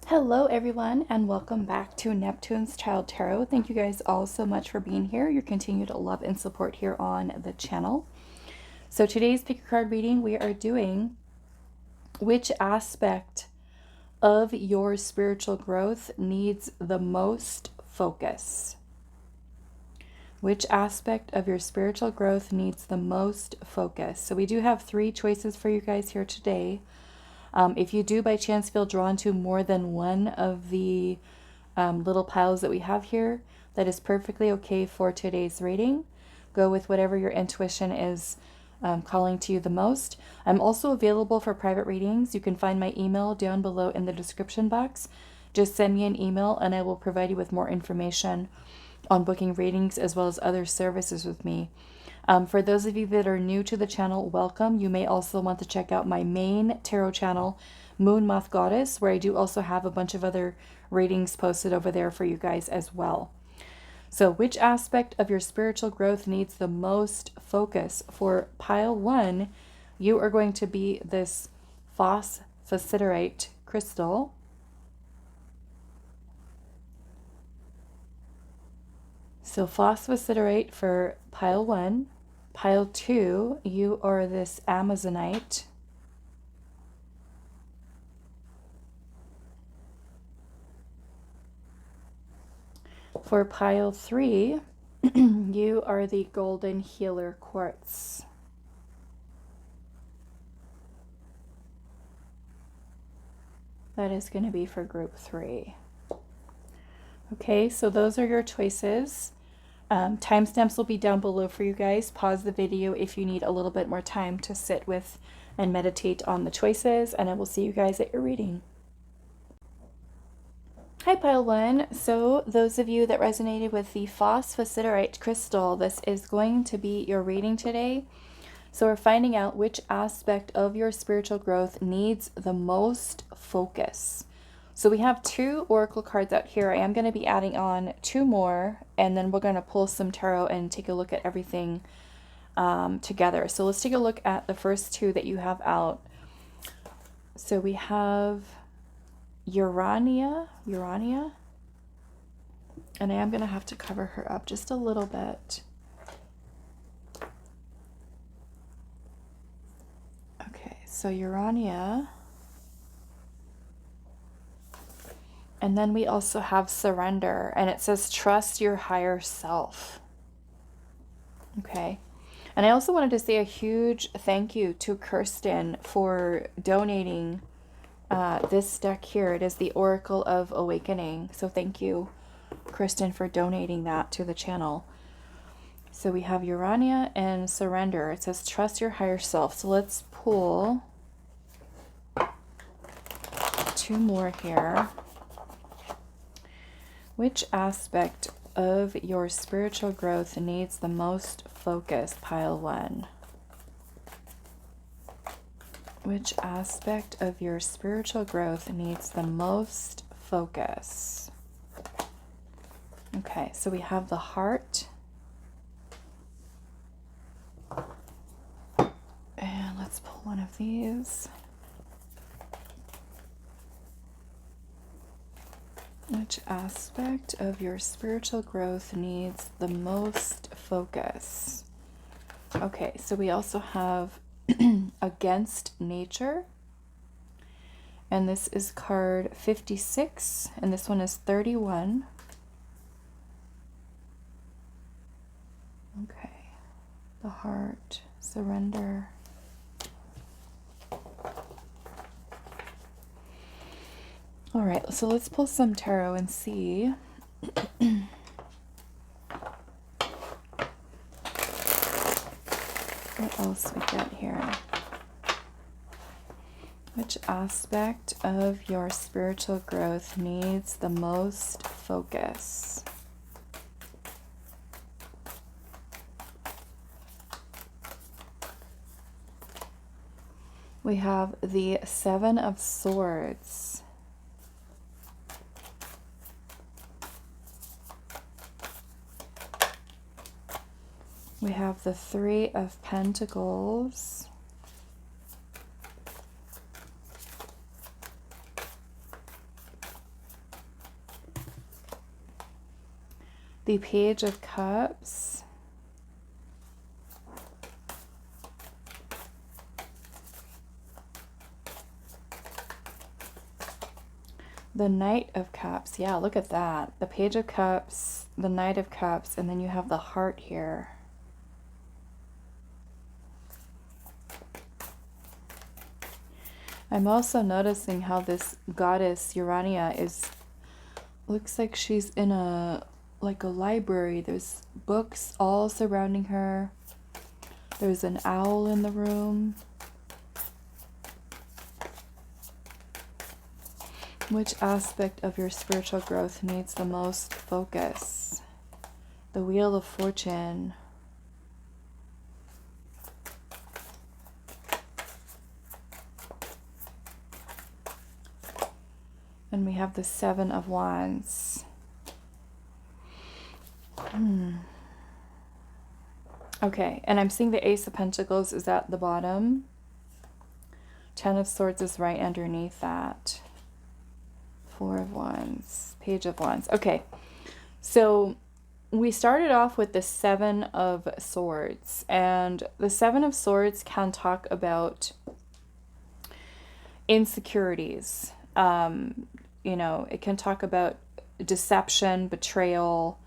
Hello everyone and welcome back to Neptune's Child Tarot. Thank you guys all so much for being here. Your continued love and support here on the channel. So today's pick a card reading, we are doing which aspect of your spiritual growth needs the most focus. Which aspect of your spiritual growth needs the most focus? So we do have 3 choices for you guys here today. If you do by chance feel drawn to more than one of the little piles that we have here, that is perfectly okay for today's reading. Go with whatever your intuition is calling to you the most. I'm also available for private readings. You can find my email down below in the description box. Just send me an email and I will provide you with more information on booking readings as well as other services with me. For those of you that are new to the channel, welcome. You may also want to check out my main tarot channel, Moon Moth Goddess, where I do also have a bunch of other readings posted over there for you guys as well. So which aspect of your spiritual growth needs the most focus? For pile 1, you are going to be this Phosphosiderite crystal. So Phosphosiderite for pile 1. Pile 2, you are this Amazonite. For pile 3, you are the Golden Healer Quartz. That is going to be for group 3. Okay, so those are your choices. Timestamps will be down below for you guys. Pause the video if you need a little bit more time to sit with and meditate on the choices, and I will see you guys at your reading. Hi pile 1. So those of you that resonated with the Phosphosiderite crystal, this is going to be your reading today. So we're finding out which aspect of your spiritual growth needs the most focus. So we have 2 oracle cards out here. I am going to be adding on 2 more, and then we're going to pull some tarot and take a look at everything together. So let's take a look at the first 2 that you have out. So we have Urania, and I am going to have to cover her up just a little bit. Okay, so Urania. And then we also have Surrender, and it says trust your higher self. Okay. And I also wanted to say a huge thank you to Kirsten for donating this deck here. It is the Oracle of Awakening. So thank you, Kristen, for donating that to the channel. So we have Urania and Surrender. It says trust your higher self. So let's pull 2 more here. Which aspect of your spiritual growth needs the most focus, pile 1? Which aspect of your spiritual growth needs the most focus? Okay, so we have the Heart. And let's pull one of these. Which aspect of your spiritual growth needs the most focus? Okay, so we also have Against Nature. And this is card 56, and this one is 31. Okay, the Heart, Surrender. All right, so let's pull some tarot and see what else we got here. Which aspect of your spiritual growth needs the most focus? We have the 7 of Swords. We have the 3 of Pentacles. The Page of Cups. The Knight of Cups. Yeah, look at that. The Page of Cups, the Knight of Cups, and then you have the heart here. I'm also noticing how this goddess Urania looks like she's in a library. There's books all surrounding her. There's an owl in the room. Which aspect of your spiritual growth needs the most focus? The Wheel of Fortune. And we have the Seven of Wands. Okay, and I'm seeing the Ace of Pentacles is at the bottom. Ten of Swords is right underneath that. Four of Wands. Page of Wands. Okay, so we started off with the Seven of Swords. And the Seven of Swords can talk about insecurities. You know, it can talk about deception, betrayal.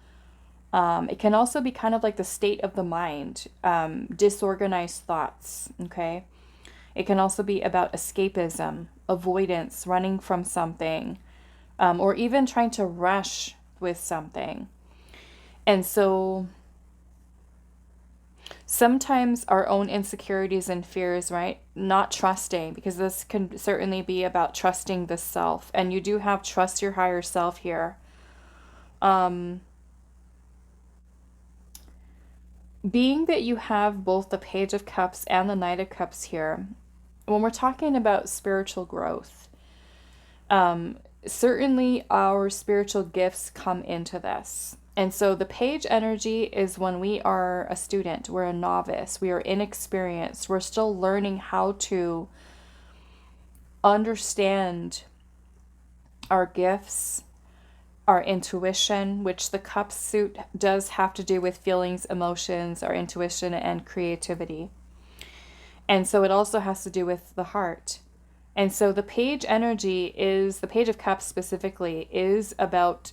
It can also be kind of like the state of the mind, disorganized thoughts, okay? It can also be about escapism, avoidance, running from something, or even trying to rush with something. And so sometimes our own insecurities and fears, right? Not trusting, because this can certainly be about trusting the self. And you do have trust your higher self here. Being that you have both the Page of Cups and the Knight of Cups here, when we're talking about spiritual growth, certainly our spiritual gifts come into this. And so the page energy is when we are a student, we're a novice, we are inexperienced, we're still learning how to understand our gifts, our intuition, which the cup suit does have to do with feelings, emotions, our intuition, and creativity. And so it also has to do with the heart. And so the page energy is, the Page of Cups specifically, is about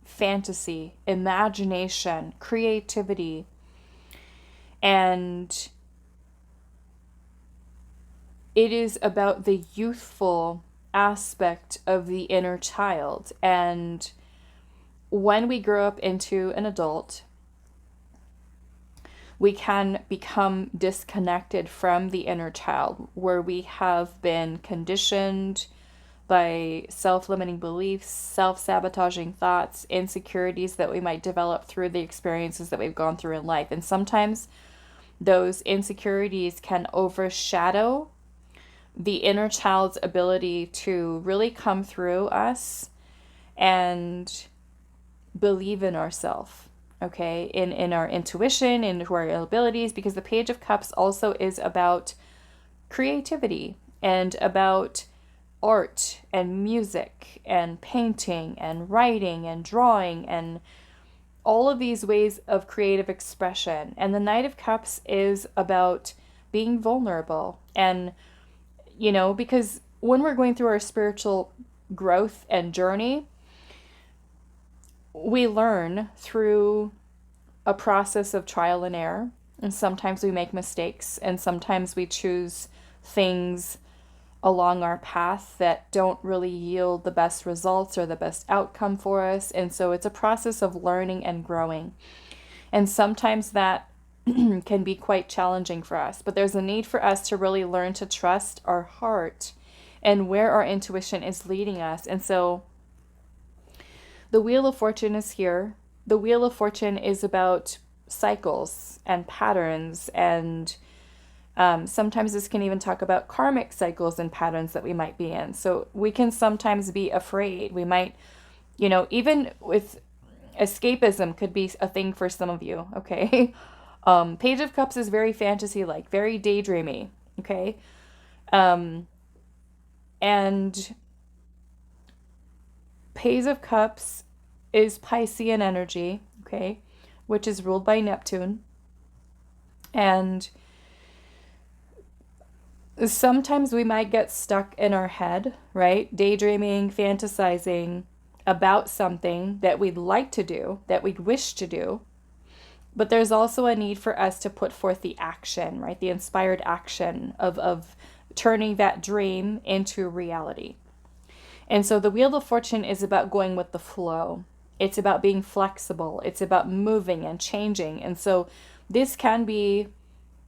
fantasy, imagination, creativity, and it is about the youthful aspect of the inner child. And when we grow up into an adult, we can become disconnected from the inner child, where we have been conditioned by self-limiting beliefs, self-sabotaging thoughts, insecurities that we might develop through the experiences that we've gone through in life. And sometimes those insecurities can overshadow the inner child's ability to really come through us and believe in ourselves, okay, in our intuition, into our abilities, because the Page of Cups also is about creativity and about art and music and painting and writing and drawing and all of these ways of creative expression. And the Knight of Cups is about being vulnerable. And, you know, because when we're going through our spiritual growth and journey, we learn through a process of trial and error. And sometimes we make mistakes, and sometimes we choose things along our path that don't really yield the best results or the best outcome for us. And so it's a process of learning and growing. And sometimes that can be quite challenging for us, but there's a need for us to really learn to trust our heart and where our intuition is leading us. And so the Wheel of Fortune is here. The Wheel of Fortune is about cycles and patterns, and sometimes this can even talk about karmic cycles and patterns that we might be in. So we can sometimes be afraid. We might, you know, even with escapism could be a thing for some of you, okay? Page of Cups is very fantasy-like, very daydreamy, okay? And Page of Cups is Piscean energy, okay, which is ruled by Neptune. And sometimes we might get stuck in our head, right? Daydreaming, fantasizing about something that we'd like to do, that we'd wish to do. But there's also a need for us to put forth the action, right? The inspired action of turning that dream into reality. And so the Wheel of Fortune is about going with the flow. It's about being flexible. It's about moving and changing. And so this can be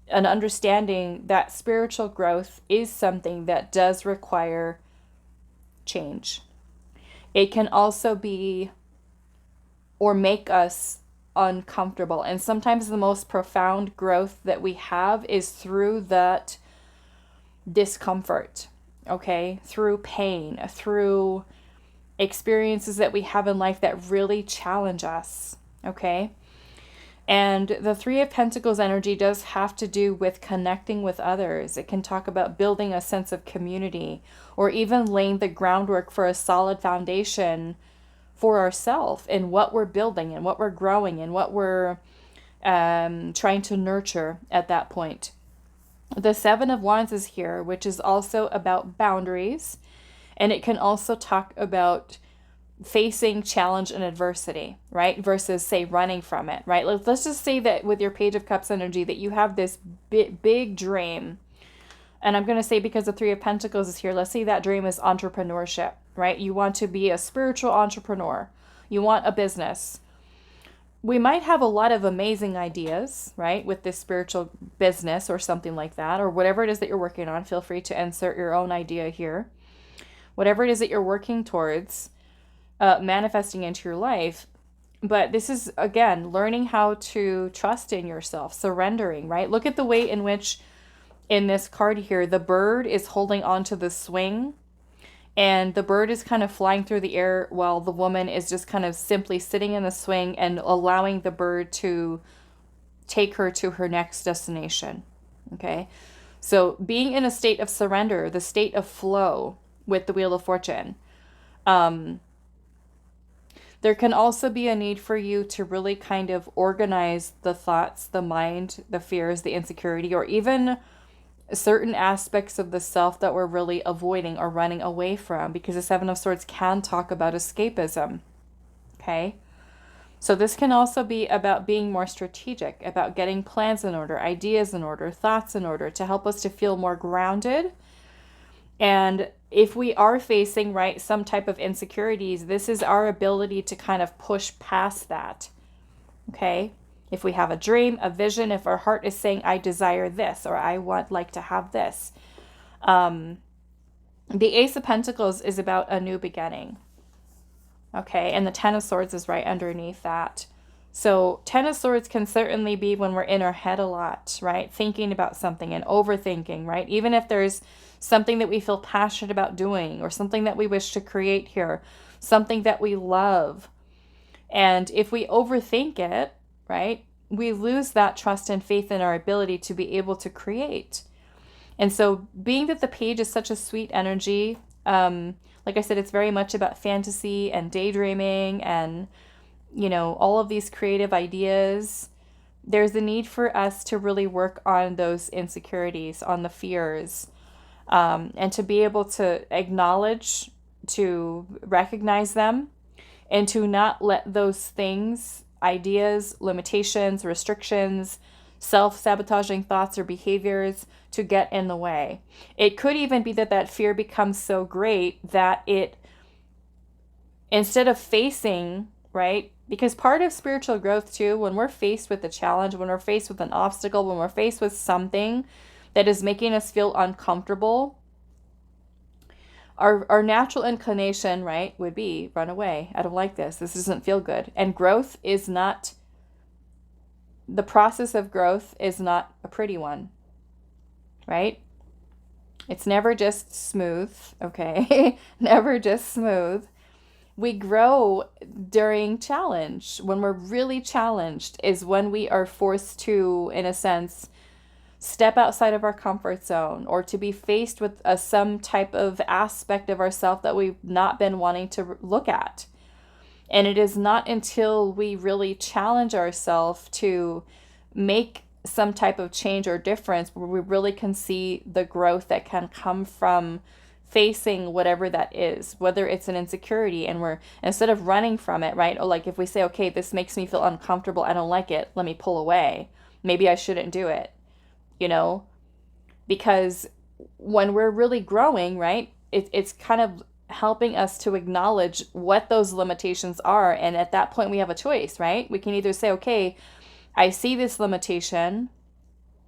an understanding that spiritual growth is something that does require change. It can also be or make us uncomfortable. And sometimes the most profound growth that we have is through that discomfort, okay? Through pain, through experiences that we have in life that really challenge us, okay? And the Three of Pentacles energy does have to do with connecting with others. It can talk about building a sense of community, or even laying the groundwork for a solid foundation for ourselves in what we're building and what we're growing and what we're trying to nurture at that point. The Seven of Wands is here, which is also about boundaries. And it can also talk about facing challenge and adversity, right? Versus, say, running from it, right? Let's just say that with your Page of Cups energy that you have this big dream. And I'm going to say, because the Three of Pentacles is here, let's say that dream is entrepreneurship, right? You want to be a spiritual entrepreneur. You want a business. We might have a lot of amazing ideas, right? With this spiritual business or something like that, or whatever it is that you're working on. Feel free to insert your own idea here. Whatever it is that you're working towards, manifesting into your life. But this is, again, learning how to trust in yourself, surrendering, right? Look at the way in which, in this card here, the bird is holding onto the swing, and the bird is kind of flying through the air while the woman is just kind of simply sitting in the swing and allowing the bird to take her to her next destination, okay? So being in a state of surrender, the state of flow with the Wheel of Fortune. There can also be a need for you to really kind of organize the thoughts, the mind, the fears, the insecurity, or even certain aspects of the self that we're really avoiding or running away from, because the Seven of Swords can talk about escapism, okay? So this can also be about being more strategic, about getting plans in order, ideas in order, thoughts in order, to help us to feel more grounded. And if we are facing, right, some type of insecurities, this is our ability to kind of push past that, okay? If we have a dream, a vision, if our heart is saying, I desire this, or I want like to have this. The Ace of Pentacles is about a new beginning, okay? And the Ten of Swords is right underneath that. So Ten of Swords can certainly be when we're in our head a lot, right? Thinking about something and overthinking, right? Even if there's something that we feel passionate about doing, or something that we wish to create here, something that we love. And if we overthink it, right, we lose that trust and faith in our ability to be able to create. And so being that the page is such a sweet energy, like I said, it's very much about fantasy and daydreaming and, you know, all of these creative ideas. There's a need for us to really work on those insecurities, on the fears, and to be able to acknowledge, to recognize them, and to not let those things, ideas, limitations, restrictions, self-sabotaging thoughts or behaviors to get in the way. It could even be that that fear becomes so great that it, instead of facing, right? Because part of spiritual growth too, when we're faced with a challenge, when we're faced with an obstacle, when we're faced with something that is making us feel uncomfortable, our natural inclination, right, would be run away. I don't like this. This doesn't feel good. And growth is not, the process of growth is not a pretty one, right? It's never just smooth, okay? Never just smooth. We grow during challenge. When we're really challenged is when we are forced to, in a sense, step outside of our comfort zone, or to be faced with some type of aspect of ourselves that we've not been wanting to look at. And it is not until we really challenge ourselves to make some type of change or difference where we really can see the growth that can come from facing whatever that is, whether it's an insecurity and we're, instead of running from it, right? Or like if we say, okay, this makes me feel uncomfortable, I don't like it, let me pull away. Maybe I shouldn't do it, you know? Because when we're really growing, right, it's kind of helping us to acknowledge what those limitations are. And at that point, we have a choice, right? We can either say, okay, I see this limitation,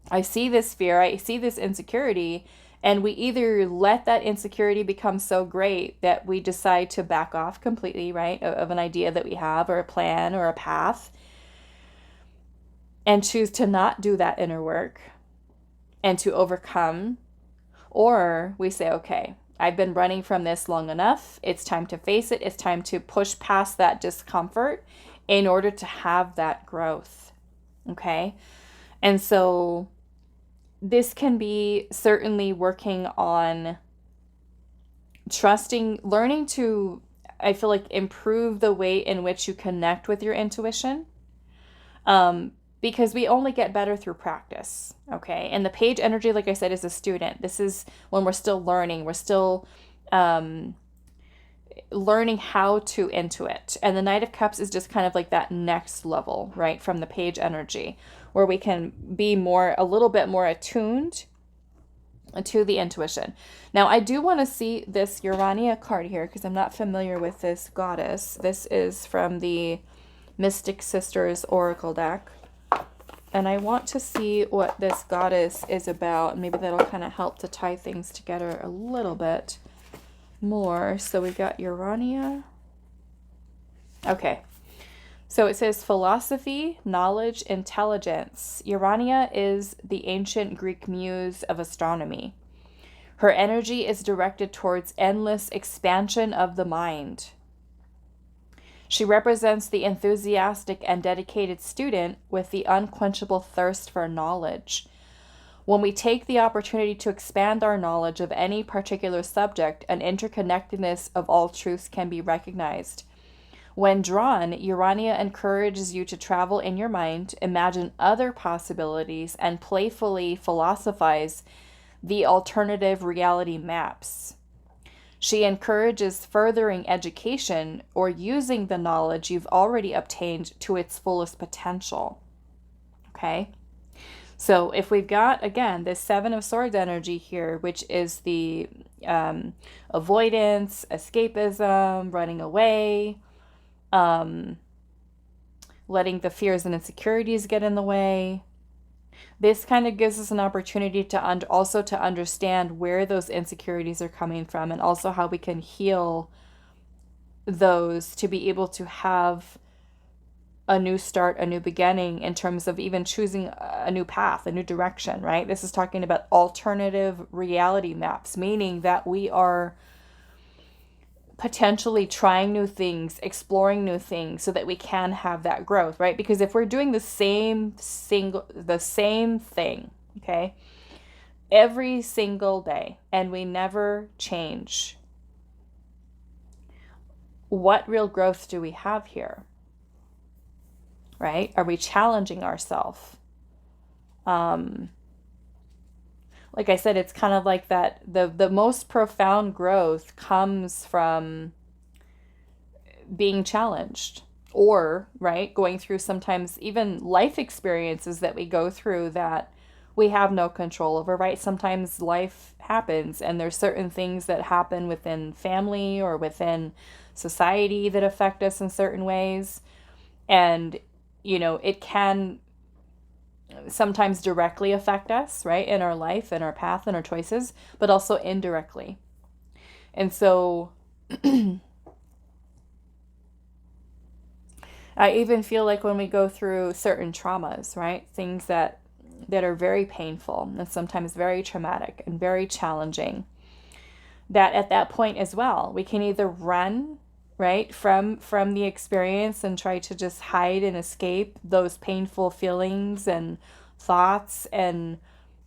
I see this fear, I see this insecurity, and we either let that insecurity become so great that we decide to back off completely, right, of an idea that we have or a plan or a path, and choose to not do that inner work and to overcome. Or we say, okay, I've been running from this long enough. It's time to face it. It's time to push past that discomfort in order to have that growth. Okay? And so this can be certainly working on trusting, learning to, I feel like, improve the way in which you connect with your intuition. Because we only get better through practice, okay? And the page energy, like I said, is a student. This is when we're still learning. We're still learning how to intuit. And the Knight of Cups is just kind of like that next level, right, from the page energy, where we can be a little bit more attuned to the intuition. Now, I do want to see this Urania card here because I'm not familiar with this goddess. This is from the Mystic Sisters Oracle deck. And I want to see what this goddess is about. Maybe that'll kind of help to tie things together a little bit more. So we've got Urania. Okay. So it says philosophy, knowledge, intelligence. Urania is the ancient Greek muse of astronomy. Her energy is directed towards endless expansion of the mind. She represents the enthusiastic and dedicated student with the unquenchable thirst for knowledge. When we take the opportunity to expand our knowledge of any particular subject, an interconnectedness of all truths can be recognized. When drawn, Urania encourages you to travel in your mind, imagine other possibilities, and playfully philosophize the alternative reality maps. She encourages furthering education or using the knowledge you've already obtained to its fullest potential. Okay? So if we've got, again, this Seven of Swords energy here, which is the avoidance, escapism, running away, letting the fears and insecurities get in the way, this kind of gives us an opportunity to also to understand where those insecurities are coming from, and also how we can heal those to be able to have a new start, a new beginning, in terms of even choosing a new path, a new direction, right? This is talking about alternative reality maps, meaning that we are potentially trying new things, exploring new things, so that we can have that growth, right? Because if we're doing the same thing, okay, every single day, and we never change, what real growth do we have here? Right? Are we challenging ourselves? Like I said, it's kind of like that the most profound growth comes from being challenged, or, right, going through sometimes even life experiences that we go through that we have no control over, right? Sometimes life happens, and there's certain things that happen within family or within society that affect us in certain ways. And, you know, it can sometimes directly affect us, right, in our life, in our path, and our choices, but also indirectly. And so I even feel like when we go through certain traumas, right, things that are very painful and sometimes very traumatic and very challenging, that at that point as well, we can either run, right, from the experience and try to just hide and escape those painful feelings and thoughts and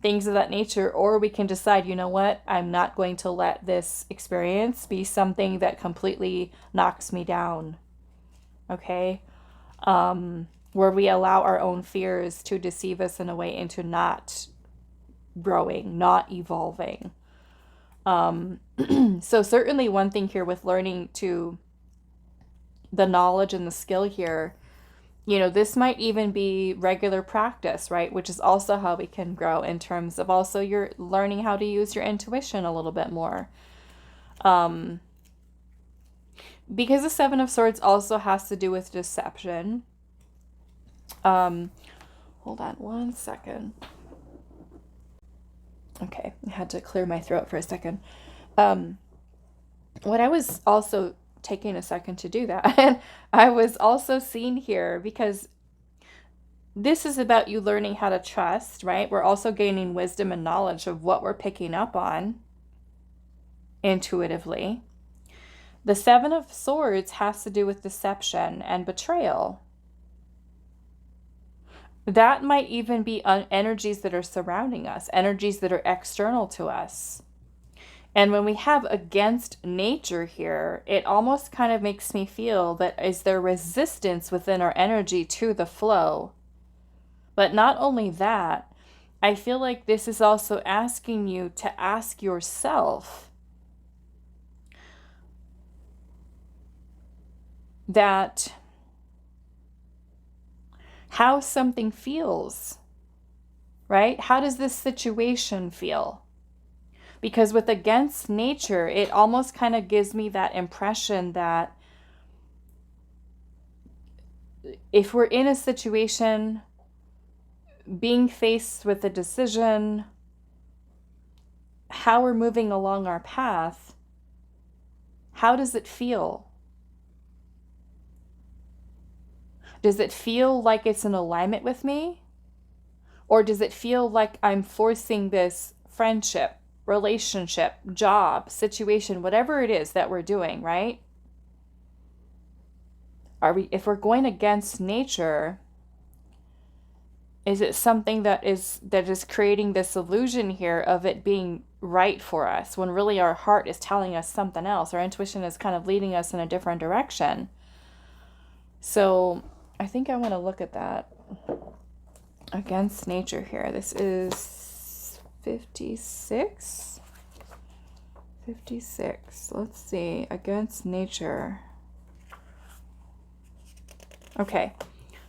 things of that nature, or we can decide, you know what, I'm not going to let this experience be something that completely knocks me down. okay? Where we allow our own fears to deceive us in a way into not growing, not evolving. So certainly one thing here with learning to the knowledge and the skill here, this might even be regular practice, right? Which is also how we can grow in terms of also you're learning how to use your intuition a little bit more. Because the Seven of Swords also has to do with deception. Hold on one second. Okay, I had to clear my throat for a second. What I was also taking a second to do that, and I was also seeing here, because this is about you learning how to trust, right? We're also gaining wisdom and knowledge of what we're picking up on intuitively. The Seven of Swords has to do with deception and betrayal. That might even be energies that are surrounding us, energies that are external to us. And when we have against nature here, it almost kind of makes me feel that is there resistance within our energy to the flow. But not only that, I feel like this is also asking you to ask yourself that how something feels, right? How does this situation feel? Because with against nature, it almost kind of gives me that impression that if we're in a situation, being faced with a decision, how we're moving along our path, how does it feel? Does it feel like it's in alignment with me? Or does it feel like I'm forcing this friendship, relationship, job, situation, whatever it is that we're doing, right? If we're going against nature, is it something that is creating this illusion here of it being right for us when really our heart is telling us something else? Our intuition is kind of leading us in a different direction. So I think I want to look at that against nature here. This is 56. Let's see. Against nature. Okay.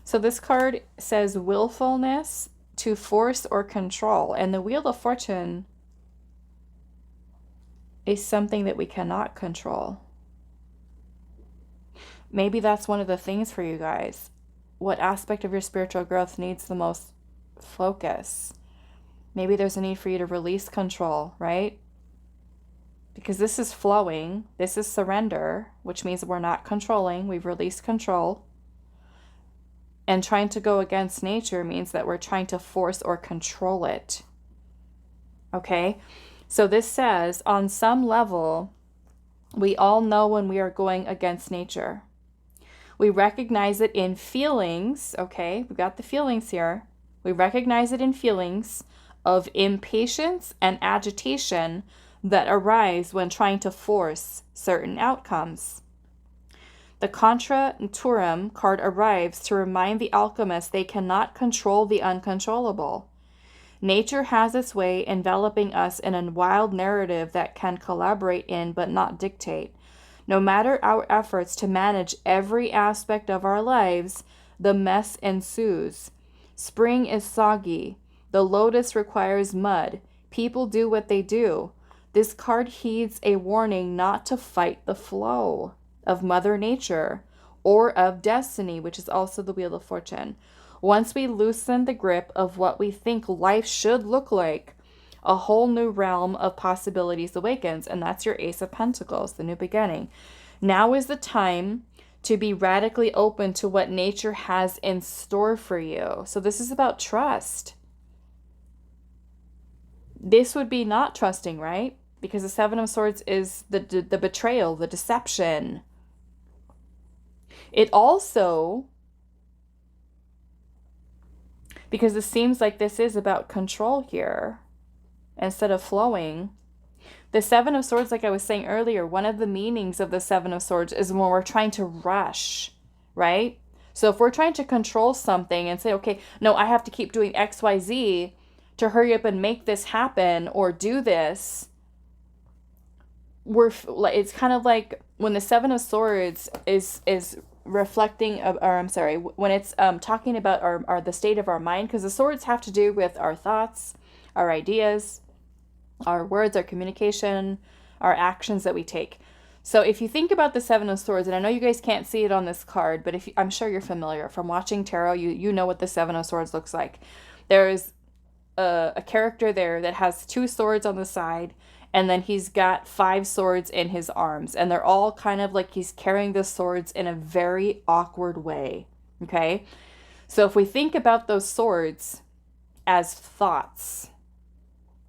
So this card says willfulness to force or control. And the Wheel of Fortune is something that we cannot control. Maybe that's one of the things for you guys. What aspect of your spiritual growth needs the most focus? Maybe there's a need for you to release control, right? Because this is flowing. This is surrender, which means we're not controlling. We've released control. And trying to go against nature means that we're trying to force or control it. Okay? So this says, on some level, we all know when we are going against nature. We recognize it in feelings, okay? We got the feelings here. We recognize it in feelings of impatience and agitation that arise when trying to force certain outcomes. The Contra Naturam card arrives to remind the alchemist they cannot control the uncontrollable. Nature has its way enveloping us in a wild narrative that can collaborate in but not dictate. No matter our efforts to manage every aspect of our lives, the mess ensues. Spring is soggy. The lotus requires mud. People do what they do. This card heeds a warning not to fight the flow of Mother Nature or of destiny, which is also the Wheel of Fortune. Once we loosen the grip of what we think life should look like, a whole new realm of possibilities awakens, and that's your Ace of Pentacles, the new beginning. Now is the time to be radically open to what nature has in store for you. So this is about trust. This would be not trusting, right? Because the Seven of Swords is the betrayal, the deception. It also, because it seems like this is about control here instead of flowing. The Seven of Swords, like I was saying earlier, one of the meanings of the Seven of Swords is when we're trying to rush, right? So if we're trying to control something and say, okay, no, I have to keep doing X, Y, Z to hurry up and make this happen or do this, it's kind of like when the Seven of Swords is reflecting, or I'm sorry, when it's talking about our the state of our mind, because the swords have to do with our thoughts, our ideas, our words, our communication, our actions that we take. So if you think about the Seven of Swords, and I know you guys can't see it on this card, but I'm sure you're familiar from watching tarot, you know what the Seven of Swords looks like. There's a character there that has 2 swords on the side, and then he's got 5 swords in his arms, and they're all kind of like he's carrying the swords in a very awkward way. Okay? So if we think about those swords as thoughts,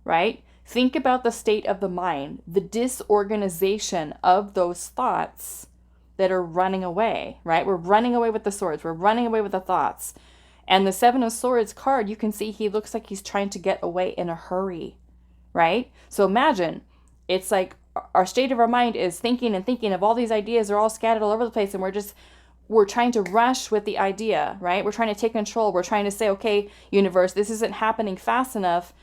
right? Think about the state of the mind, the disorganization of those thoughts that are running away, right? We're running away with the swords. We're running away with the thoughts. And the Seven of Swords card, you can see he looks like he's trying to get away in a hurry, right? So imagine, it's like our state of our mind is thinking and thinking of all these ideas. They're all scattered all over the place, and we're trying to rush with the idea, right? We're trying to take control. We're trying to say, okay, universe, this isn't happening fast enough.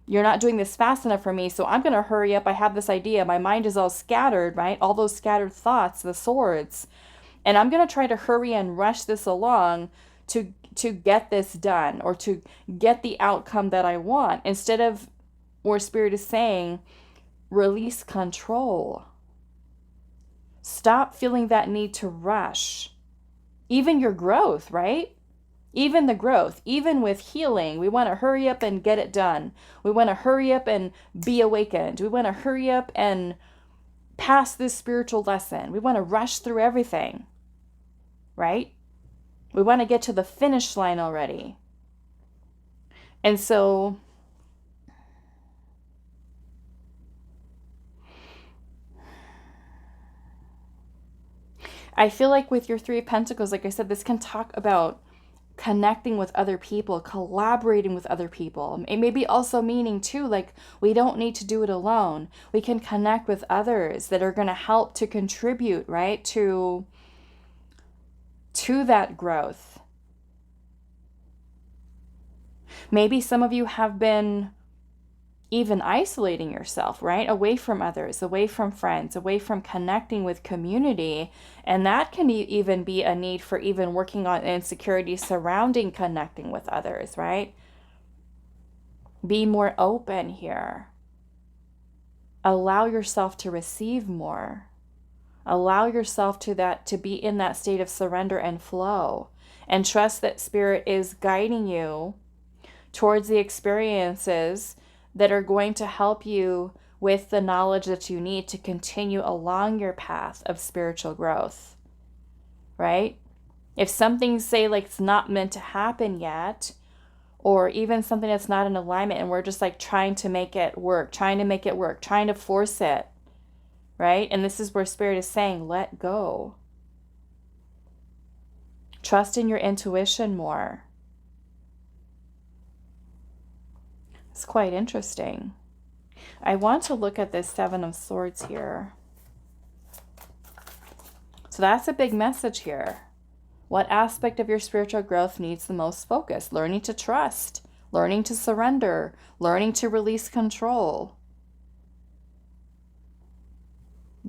You're not doing this fast enough for me, so I'm going to hurry up. I have this idea. My mind is all scattered, right? All those scattered thoughts, the swords. And I'm going to try to hurry and rush this along to get this done, or to get the outcome that I want, instead of where Spirit is saying, release control. Stop feeling that need to rush. Even your growth, right? Even the growth, even with healing, we want to hurry up and get it done. We want to hurry up and be awakened. We want to hurry up and pass this spiritual lesson. We want to rush through everything, right? We want to get to the finish line already. And so I feel like with your Three of Pentacles, like I said, this can talk about connecting with other people, collaborating with other people. It may be also meaning too, like we don't need to do it alone. We can connect with others that are going to help to contribute, right, to that growth. Maybe some of you have been even isolating yourself, right? Away from others, away from friends, away from connecting with community. And that can even be a need for even working on insecurities surrounding connecting with others, right? Be more open here. Allow yourself to receive more. Allow yourself to be in that state of surrender and flow. And trust that Spirit is guiding you towards the experiences that are going to help you with the knowledge that you need to continue along your path of spiritual growth, right? If something, say, like it's not meant to happen yet, or even something that's not in alignment, and we're just like trying to make it work, trying to force it, right? And this is where Spirit is saying, let go. Trust in your intuition more. It's quite interesting. I want to look at this Seven of Swords here. So that's a big message here. What aspect of your spiritual growth needs the most focus? Learning to trust, learning to surrender, learning to release control.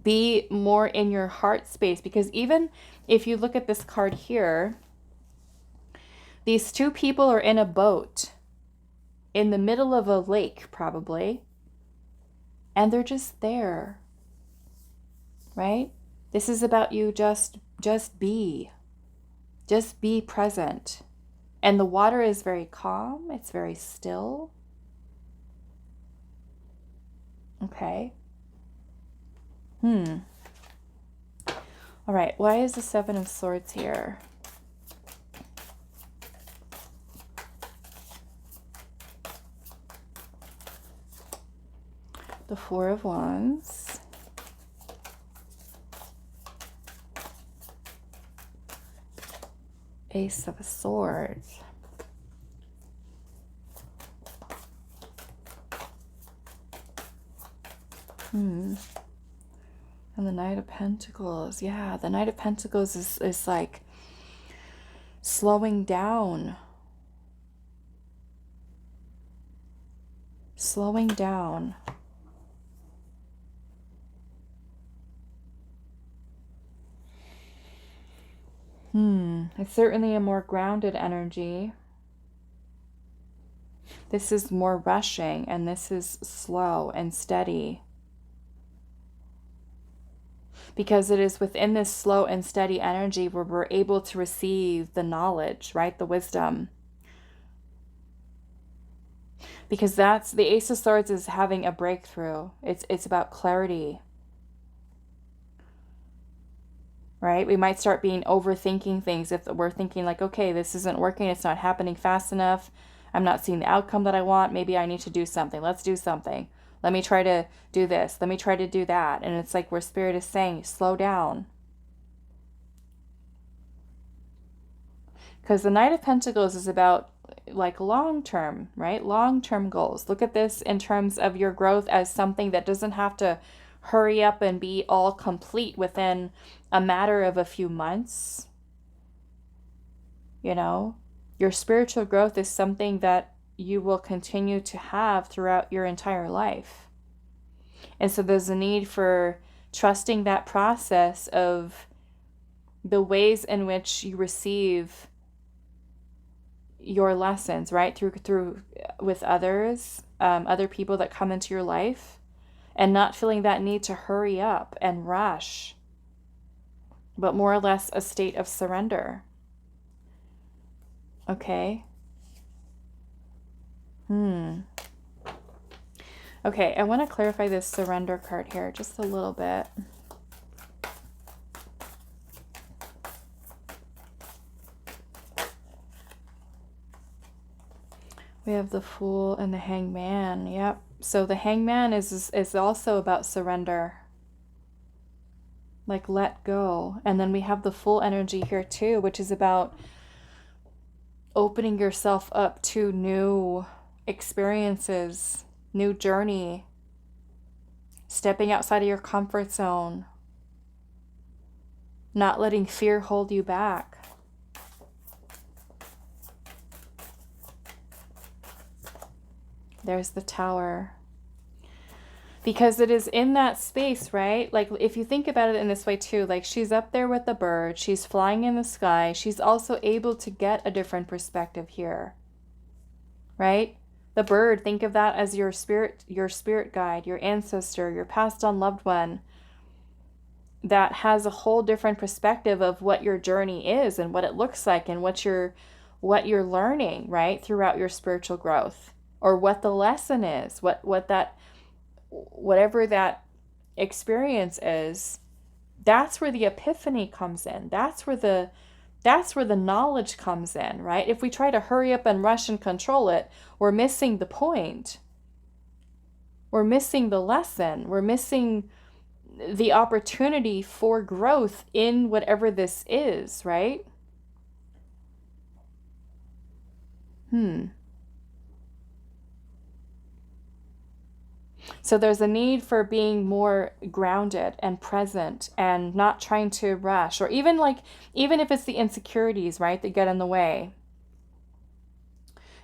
Be more in your heart space, because even if you look at this card here, these 2 people are in a boat in the middle of a lake, probably, and they're just there, right? This is about you just be present. And the water is very calm, it's very still. Okay. All right, why is the Seven of Swords here? The Four of Wands. Ace of Swords. And the Knight of Pentacles. Yeah, the Knight of Pentacles is like slowing down. Slowing down. It's certainly a more grounded energy. This is more rushing, and this is slow and steady. Because it is within this slow and steady energy where we're able to receive the knowledge, right? The wisdom. Because that's the Ace of Swords is having a breakthrough. It's about clarity. Right? We might start being overthinking things if we're thinking like, okay, this isn't working, it's not happening fast enough. I'm not seeing the outcome that I want. Maybe I need to do something. Let's do something. Let me try to do this. Let me try to do that. And it's like where Spirit is saying, slow down. Because the Knight of Pentacles is about like long-term, right? Long-term goals. Look at this in terms of your growth as something that doesn't have to hurry up and be all complete within a matter of a few months. You know, your spiritual growth is something that you will continue to have throughout your entire life. And so there's a need for trusting that process of the ways in which you receive your lessons, right? Through with others, other people that come into your life, and not feeling that need to hurry up and rush, but more or less a state of surrender. Okay. Okay, I want to clarify this surrender card here just a little bit. We have the Fool and the Hangman. Yep. So the Hangman is also about surrender. Like let go. And then we have the Fool energy here too, which is about opening yourself up to new experiences, new journey, stepping outside of your comfort zone, not letting fear hold you back. There's the Tower. Because it is in that space, right? Like if you think about it in this way too, like she's up there with the bird, she's flying in the sky, she's also able to get a different perspective here, right? The bird, think of that as your spirit guide, your ancestor, your passed on loved one that has a whole different perspective of what your journey is and what it looks like and what you're learning, right? Throughout your spiritual growth, or what the lesson is, whatever that experience is. That's where the epiphany comes in. That's where the knowledge comes in, right? If we try to hurry up and rush and control it, we're missing the point. We're missing the lesson. We're missing the opportunity for growth in whatever this is, right? So there's a need for being more grounded and present and not trying to rush, or even if it's the insecurities, right, that get in the way.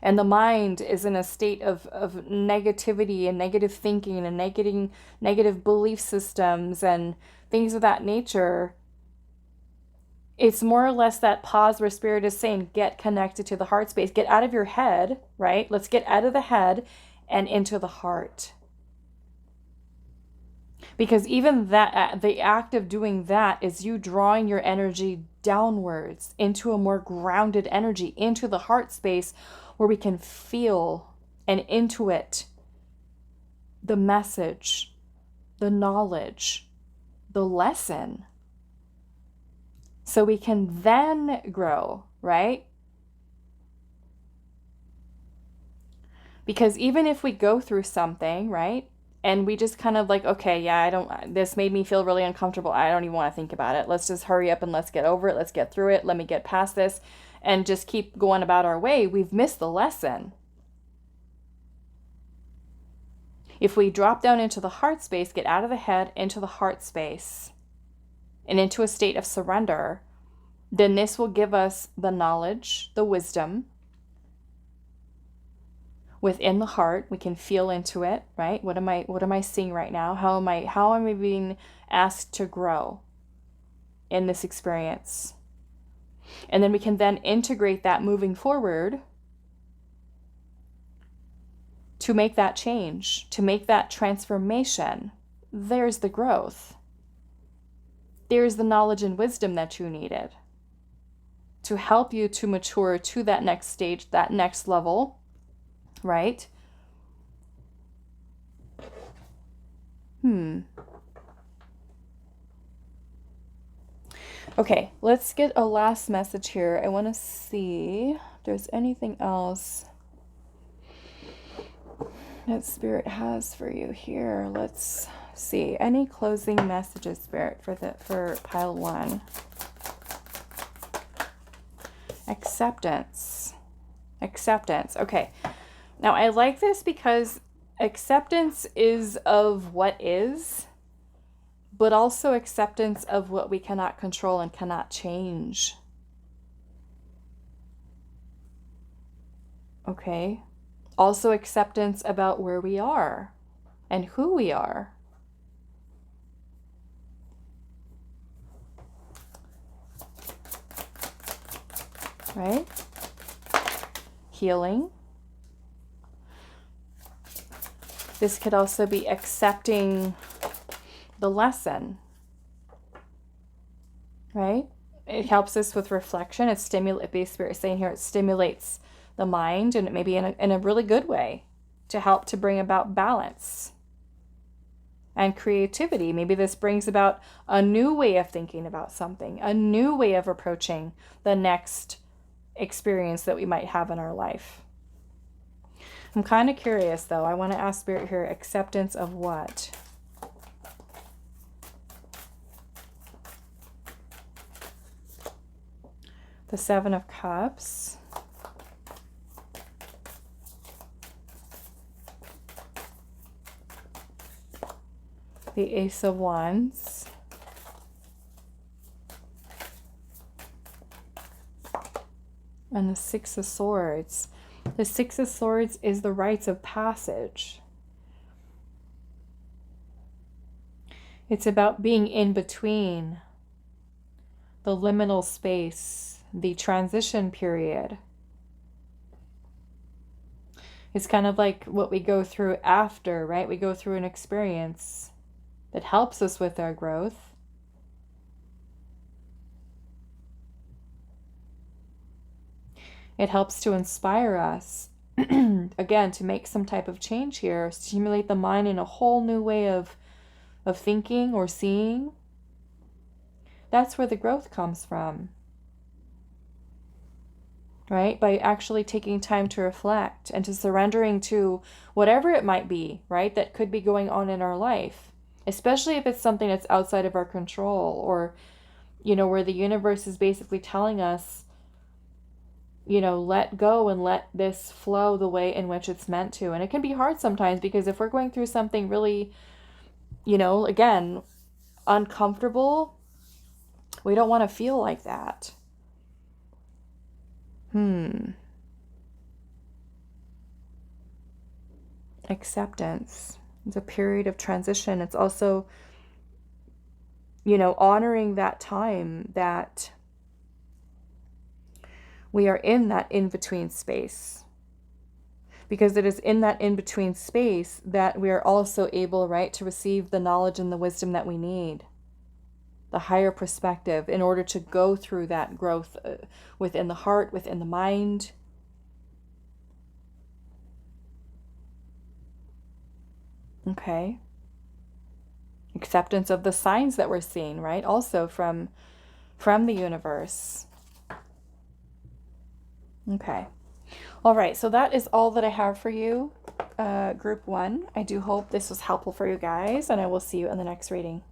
And the mind is in a state of negativity and negative thinking and negative belief systems and things of that nature. It's more or less that pause where Spirit is saying, get connected to the heart space. Get out of your head, right? Let's get out of the head and into the heart. Because even that, the act of doing that is you drawing your energy downwards into a more grounded energy, into the heart space where we can feel and intuit the message, the knowledge, the lesson. So we can then grow, right? Because even if we go through something, right? And we just kind of like, okay, yeah, this made me feel really uncomfortable. I don't even want to think about it. Let's just hurry up and let's get over it. Let's get through it. Let me get past this and just keep going about our way. We've missed the lesson. If we drop down into the heart space, get out of the head into the heart space and into a state of surrender, then this will give us the knowledge, the wisdom within the heart. We can feel into it, right? What am I seeing right now? How am I being asked to grow in this experience? And then we can then integrate that moving forward to make that change, to make that transformation. There's the growth. There's the knowledge and wisdom that you needed to help you to mature to that next stage, that next level, right? Okay, let's get a last message here. I want to see if there's anything else that Spirit has for you here. Let's see. Any closing messages, Spirit, for pile 1? Acceptance. Acceptance. Okay. Now I like this because acceptance is of what is, but also acceptance of what we cannot control and cannot change. Okay. Also acceptance about where we are and who we are. Right? Healing. This could also be accepting the lesson, right? It helps us with reflection. It stimulates, Spirit is saying here, it stimulates the mind, and it may be in a really good way to help to bring about balance and creativity. Maybe this brings about a new way of thinking about something, a new way of approaching the next experience that we might have in our life. I'm kind of curious though. I want to ask Spirit here, acceptance of what? The 7 of Cups. The Ace of Wands. And the 6 of Swords. The 6 of Swords is the rites of passage. It's about being in between, the liminal space, the transition period. It's kind of like what we go through after, right? We go through an experience that helps us with our growth. It helps to inspire us, again, to make some type of change here, stimulate the mind in a whole new way of thinking or seeing. That's where the growth comes from, right? By actually taking time to reflect and to surrendering to whatever it might be, right? That could be going on in our life, especially if it's something that's outside of our control, or, you know, where the universe is basically telling us, you know, let go and let this flow the way in which it's meant to. And it can be hard sometimes, because if we're going through something really, you know, again, uncomfortable, we don't want to feel like that. Acceptance. It's a period of transition. It's also, you know, honoring that time that we are in that in-between space. Because it is in that in-between space that we are also able, right, to receive the knowledge and the wisdom that we need. The higher perspective in order to go through that growth within the heart, within the mind. Okay. Acceptance of the signs that we're seeing, right? Also from the universe. Okay. All right. So that is all that I have for you, group 1. I do hope this was helpful for you guys, and I will see you in the next reading.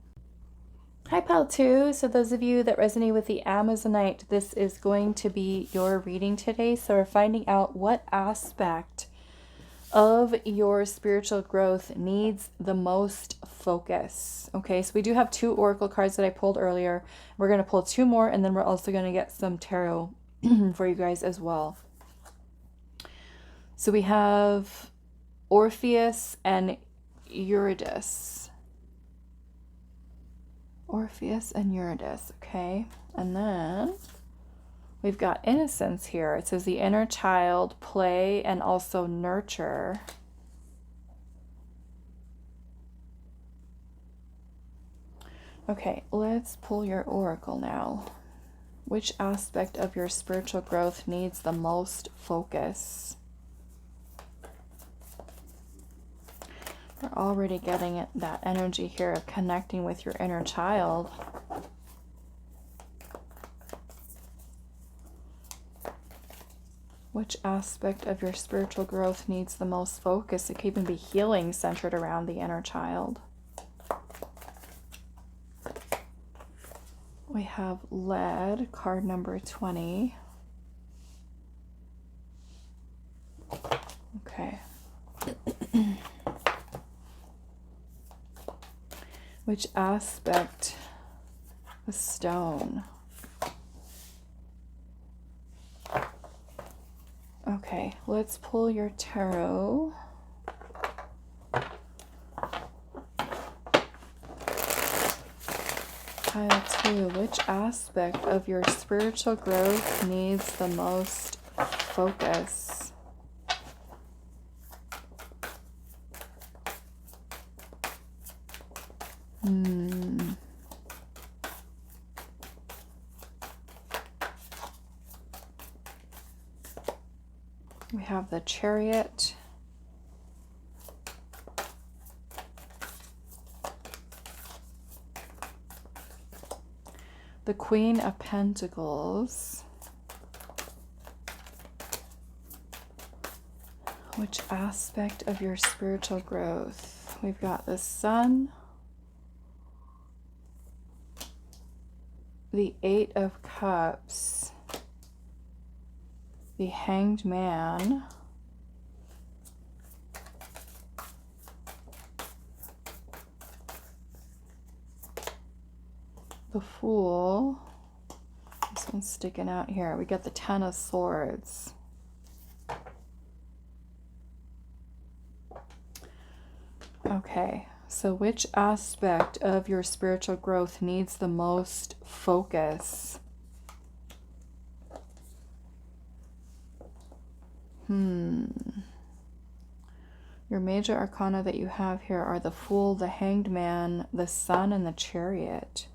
Hi, pile 2. So those of you that resonate with the Amazonite, this is going to be your reading today. So we're finding out what aspect of your spiritual growth needs the most focus? Okay, so we do have 2 oracle cards that I pulled earlier. We're going to pull 2 more, and then we're also going to get some tarot for you guys as well. So we have Orpheus and Eurydice. Orpheus and Eurydice, okay. And then we've got innocence here. It says the inner child, play, and also nurture. Okay, let's pull your oracle now. Which aspect of your spiritual growth needs the most focus? We're already getting that energy here of connecting with your inner child. Which aspect of your spiritual growth needs the most focus? It could even be healing centered around the inner child. We have lead, card number 20. Okay. Which aspect? The stone. Okay, let's pull your tarot. Pile 2. Which aspect of your spiritual growth needs the most focus? We have the Chariot. The Queen of Pentacles. Which aspect of your spiritual growth? We've got the Sun. The 8 of Cups. The Hanged Man. The Fool. This one's sticking out here. We got the 10 of Swords. Okay, so which aspect of your spiritual growth needs the most focus? Your major arcana that you have here are the Fool, the Hanged Man, the Sun, and the Chariot.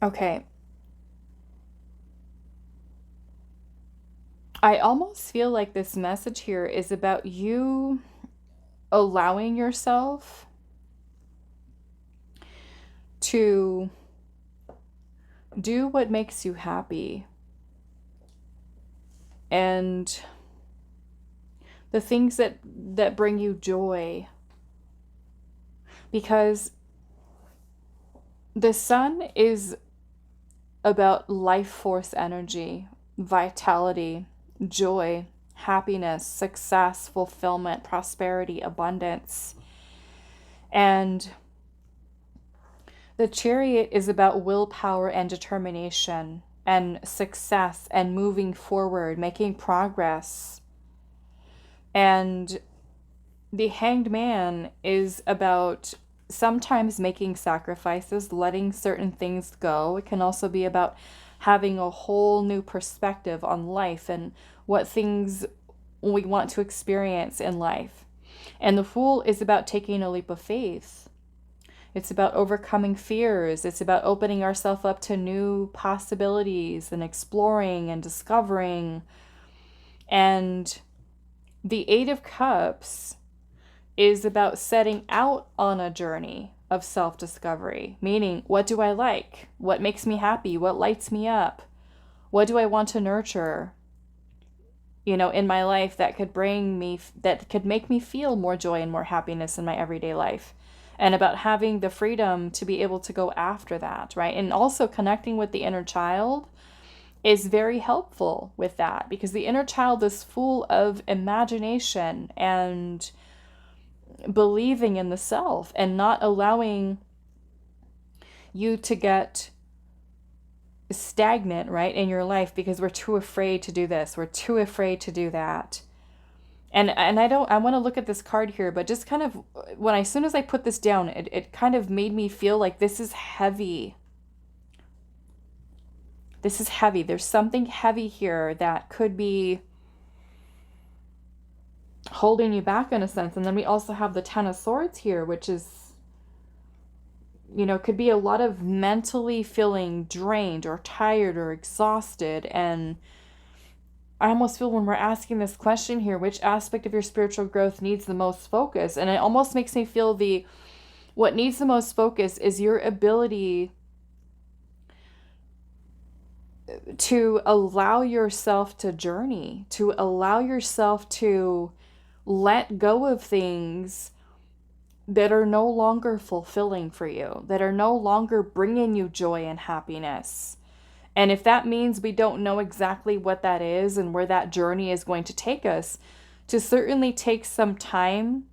Okay. I almost feel like this message here is about you allowing yourself to do what makes you happy, and the things that bring you joy, because the Sun is about life force energy, vitality, joy, happiness, success, fulfillment, prosperity, abundance. And the Chariot is about willpower and determination and success and moving forward, making progress. And the Hanged Man is about sometimes making sacrifices, letting certain things go. It can also be about having a whole new perspective on life and what things we want to experience in life. And the Fool is about taking a leap of faith. It's about overcoming fears. It's about opening ourselves up to new possibilities and exploring and discovering. And the 8 of Cups is about setting out on a journey of self-discovery, meaning, what do I like? What makes me happy? What lights me up? What do I want to nurture, in my life that could make me feel more joy and more happiness in my everyday life? and about having the freedom to be able to go after that, right? And also connecting with the inner child is very helpful with that, because the inner child is full of imagination and believing in the self and not allowing you to get stagnant, right, in your life, because we're too afraid to do this, we're too afraid to do that. And I want to look at this card here, but just kind of as soon as I put this down, it kind of made me feel like this is heavy. This is heavy. There's something heavy here that could be holding you back in a sense. And then we also have the Ten of Swords here, which is, could be a lot of mentally feeling drained or tired or exhausted. And I almost feel when we're asking this question here, which aspect of your spiritual growth needs the most focus? And it almost makes me feel what needs the most focus is your ability to allow yourself to journey, to allow yourself to let go of things that are no longer fulfilling for you, that are no longer bringing you joy and happiness. And if that means we don't know exactly what that is and where that journey is going to take us, to certainly take some time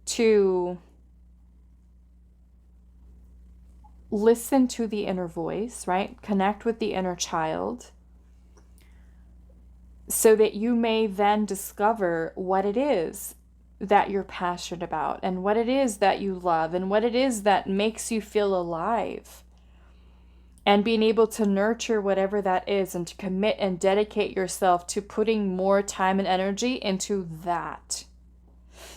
to listen to the inner voice, right? Connect with the inner child, so that you may then discover what it is that you're passionate about and what it is that you love and what it is that makes you feel alive. And being able to nurture whatever that is and to commit and dedicate yourself to putting more time and energy into that,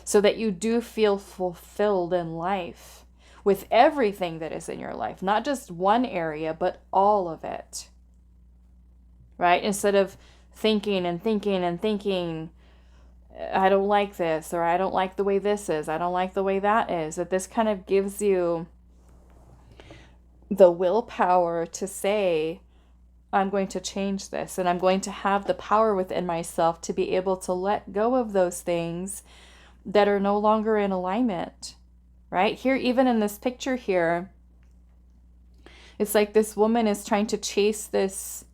so that you do feel fulfilled in life with everything that is in your life, not just one area, but all of it, right? Instead of thinking and thinking and thinking, I don't like this, or I don't like the way this is, I don't like the way that is, that this kind of gives you the willpower to say, I'm going to change this, and I'm going to have the power within myself to be able to let go of those things that are no longer in alignment, right? Here, even in this picture here, it's like this woman is trying to chase this,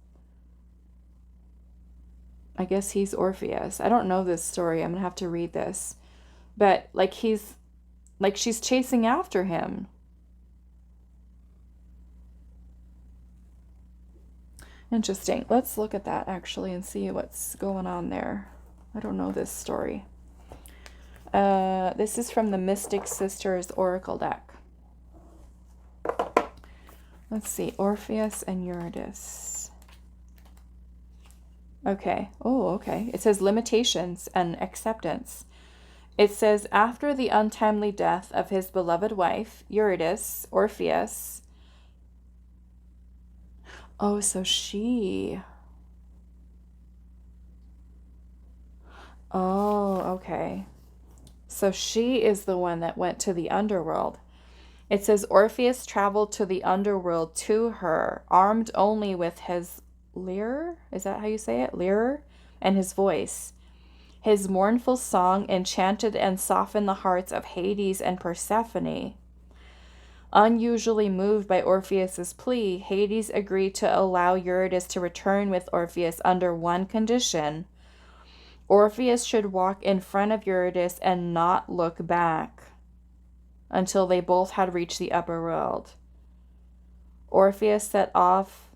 I guess he's Orpheus. I don't know this story. I'm gonna have to read this. But she's chasing after him. Interesting. Let's look at that actually and see what's going on there. I don't know this story. This is from the Mystic Sisters Oracle deck. Let's see. Orpheus and Eurydice. Okay. Oh, okay. It says limitations and acceptance. It says, after the untimely death of his beloved wife, Eurydice, Orpheus. Oh, so she. Oh, okay. So she is the one that went to the underworld. It says Orpheus traveled to the underworld to her, armed only with his lyre. Is that how you say it? Lyre? And his voice. His mournful song enchanted and softened the hearts of Hades and Persephone. Unusually moved by Orpheus's plea, Hades agreed to allow Eurydice to return with Orpheus under one condition. Orpheus should walk in front of Eurydice and not look back until they both had reached the upper world. Orpheus set off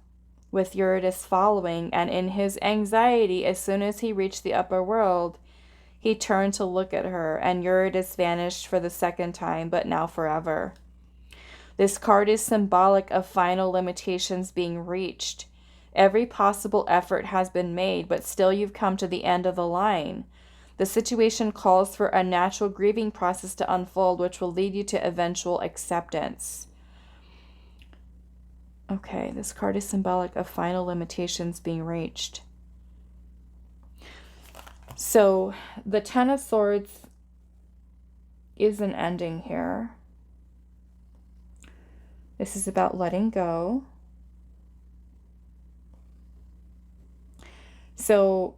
with Eurydice following, and in his anxiety, as soon as he reached the upper world, he turned to look at her, and Eurydice vanished for the second time, but now forever. This card is symbolic of final limitations being reached. Every possible effort has been made, but still you've come to the end of the line. The situation calls for a natural grieving process to unfold, which will lead you to eventual acceptance. Okay, this card is symbolic of final limitations being reached. So the Ten of Swords is an ending here. This is about letting go. So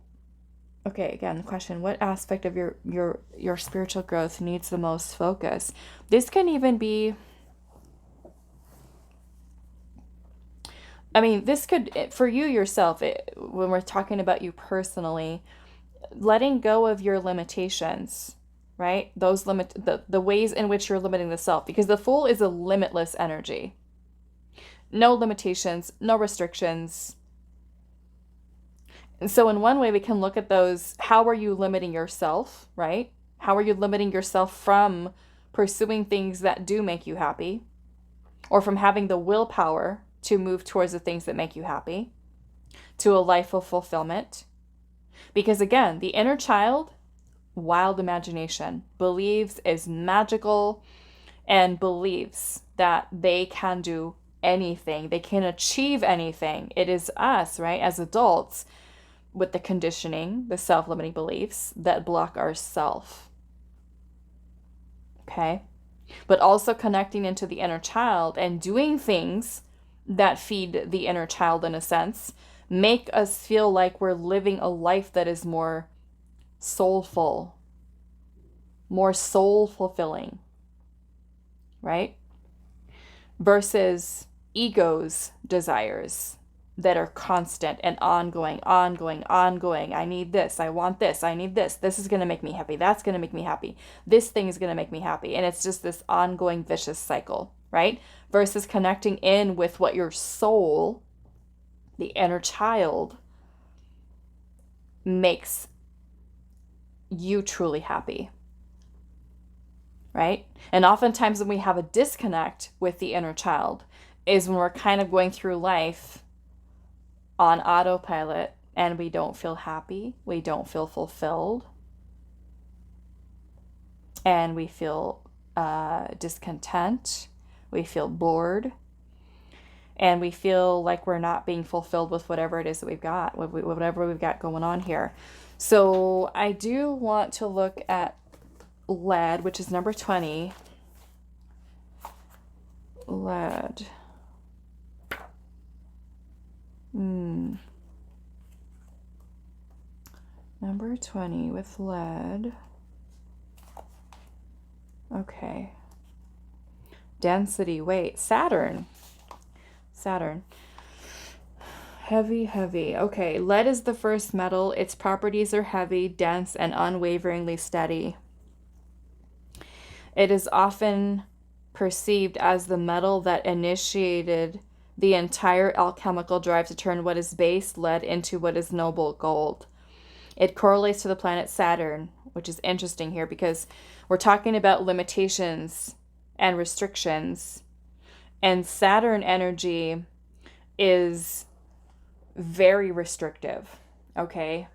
Okay, again, question, what aspect of your spiritual growth needs the most focus? This can even be, I mean, this could, for you yourself, when we're talking about you personally, letting go of your limitations, right? Those the ways in which you're limiting the self, because the Fool is a limitless energy. No limitations, no restrictions. And so in one way we can look at those, how are you limiting yourself, right? How are you limiting yourself from pursuing things that do make you happy, or from having the willpower to move towards the things that make you happy, to a life of fulfillment? Because again, the inner child, wild imagination, believes is magical and believes that they can do anything. They can achieve anything. It is us, right, as adults, with the conditioning, the self-limiting beliefs that block our self. Okay? But also connecting into the inner child and doing things that feed the inner child in a sense, make us feel like we're living a life that is more soulful, more soul fulfilling, right? Versus ego's desires that are constant and ongoing. I need this, I want this, I need this. This is going to make me happy. That's going to make me happy. This thing is going to make me happy. And it's just this ongoing vicious cycle, right? Versus connecting in with what your soul, the inner child, makes you truly happy, right? And oftentimes when we have a disconnect with the inner child is when we're kind of going through life on autopilot and we don't feel happy, we don't feel fulfilled, and we feel discontent, we feel bored, and we feel like we're not being fulfilled with whatever it is that we've got, whatever we've got going on here. So I do want to look at lead, which is number 20. Lead. Number 20 with lead. Okay. Density. Wait. Saturn. Heavy. Okay. Lead is the first metal. Its properties are heavy, dense, and unwaveringly steady. It is often perceived as the metal that initiated the entire alchemical drive to turn what is base lead into what is noble gold. It correlates to the planet Saturn, which is interesting here because we're talking about limitations and restrictions. And Saturn energy is very restrictive, okay?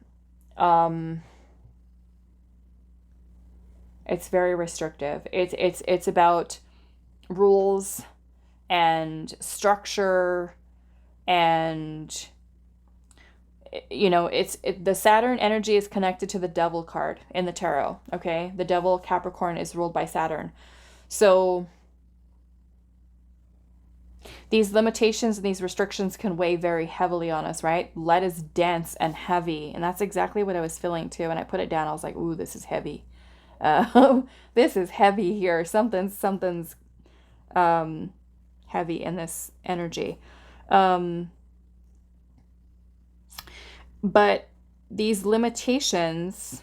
It's very restrictive. It's about rules and structure, and the Saturn energy is connected to the Devil card in the tarot, okay? The Devil Capricorn is ruled by Saturn. So these limitations and these restrictions can weigh very heavily on us, right? Lead is dense and heavy, and that's exactly what I was feeling too. And I put it down. I was like, ooh, this is heavy. This is heavy here. Something's heavy in this energy. But these limitations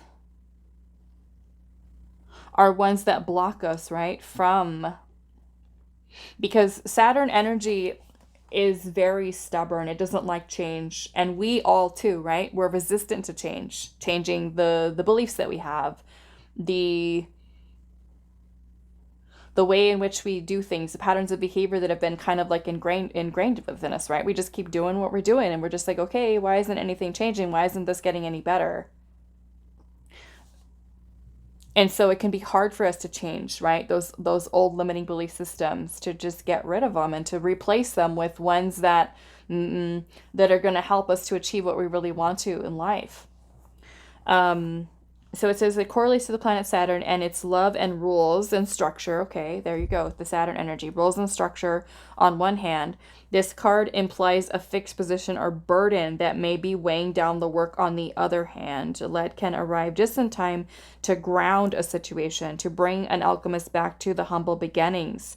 are ones that block us, right? Because Saturn energy is very stubborn. It doesn't like change. And we all too, right? We're resistant to change, changing the beliefs that we have, the way in which we do things, the patterns of behavior that have been kind of like ingrained within us, right? We just keep doing what we're doing and we're just like, okay, why isn't anything changing? Why isn't this getting any better? And so it can be hard for us to change, right? Those old limiting belief systems, to just get rid of them and to replace them with ones that are going to help us to achieve what we really want to in life. So it says it correlates to the planet Saturn and its love and rules and structure. Okay, there you go. The Saturn energy, rules and structure on one hand. This card implies a fixed position or burden that may be weighing down the work on the other hand. Lead can arrive just in time to ground a situation, to bring an alchemist back to the humble beginnings.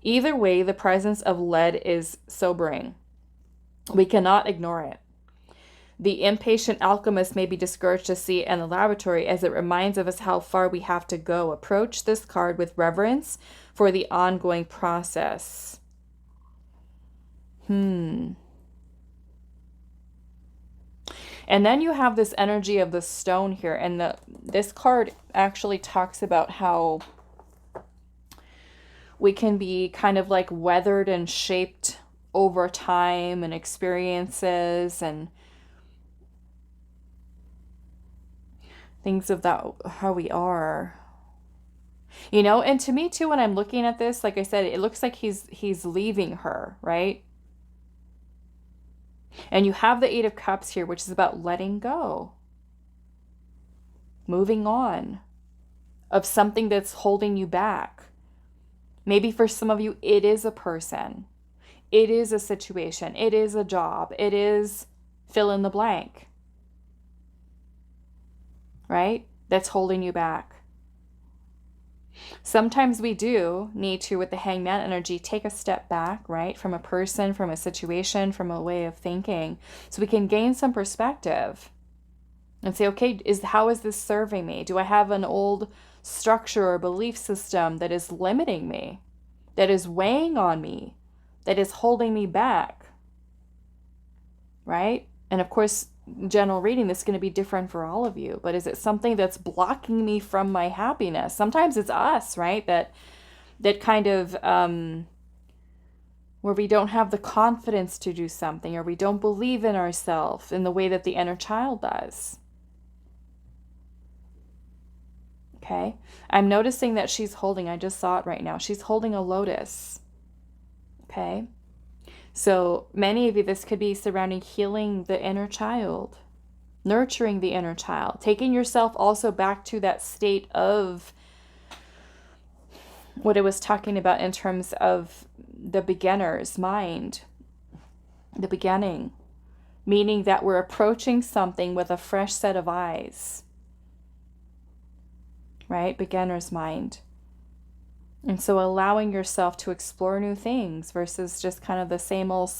Either way, the presence of lead is sobering. We cannot ignore it. The impatient alchemist may be discouraged to see it in the laboratory as it reminds of us how far we have to go. Approach this card with reverence for the ongoing process. And then you have this energy of the stone here. And this card actually talks about how we can be kind of like weathered and shaped over time and experiences and things of that, how we are, you know. And to me too, when I'm looking at this, like I said, it looks like he's leaving her, right? And you have the Eight of Cups here, which is about letting go, moving on of something that's holding you back. Maybe for some of you, it is a person, it is a situation, it is a job, it is fill in the blank, right? That's holding you back. Sometimes we do need to, with the Hangman energy, take a step back, right? From a person, from a situation, from a way of thinking, so we can gain some perspective and say, okay, how is this serving me? Do I have an old structure or belief system that is limiting me, that is weighing on me, that is holding me back, right? And of course, general reading, this is going to be different for all of you, but is it something that's blocking me from my happiness? Sometimes it's us, right? That kind of where we don't have the confidence to do something, or we don't believe in ourselves in the way that the inner child does. Okay, I'm noticing that she's holding, I just saw it right now, she's holding a lotus. Okay, so many of you, this could be surrounding healing the inner child, nurturing the inner child, taking yourself also back to that state of what it was talking about in terms of the beginner's mind, the beginning, meaning that we're approaching something with a fresh set of eyes, right? Beginner's mind. And so allowing yourself to explore new things versus just kind of the same old,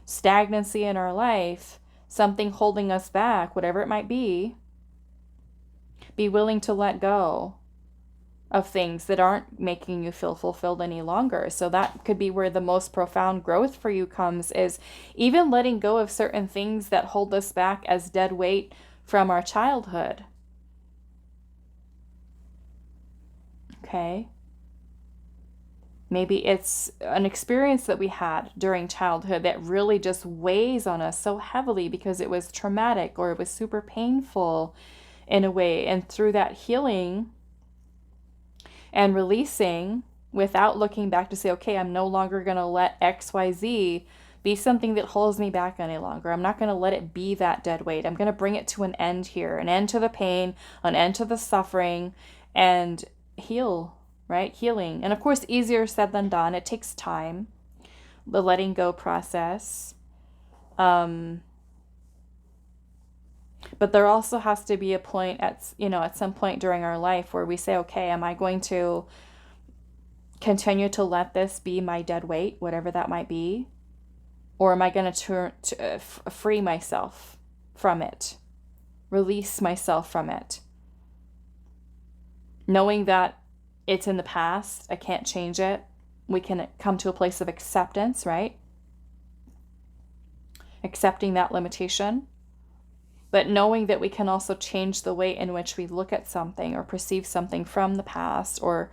stagnancy in our life, something holding us back, whatever it might be willing to let go of things that aren't making you feel fulfilled any longer. So that could be where the most profound growth for you comes, is even letting go of certain things that hold us back as dead weight from our childhood. Okay. Maybe it's an experience that we had during childhood that really just weighs on us so heavily because it was traumatic or it was super painful in a way. And through that healing and releasing, without looking back to say, okay, I'm no longer going to let XYZ be something that holds me back any longer. I'm not going to let it be that dead weight. I'm going to bring it to an end here, an end to the pain, an end to the suffering, and heal. Right? Healing. And of course, easier said than done. It takes time, the letting go process. But there also has to be a point at some point during our life where we say, okay, am I going to continue to let this be my dead weight, whatever that might be? Or am I going to free myself from it, release myself from it? Knowing that it's in the past, I can't change it. We can come to a place of acceptance, right? Accepting that limitation. But knowing that we can also change the way in which we look at something or perceive something from the past, or,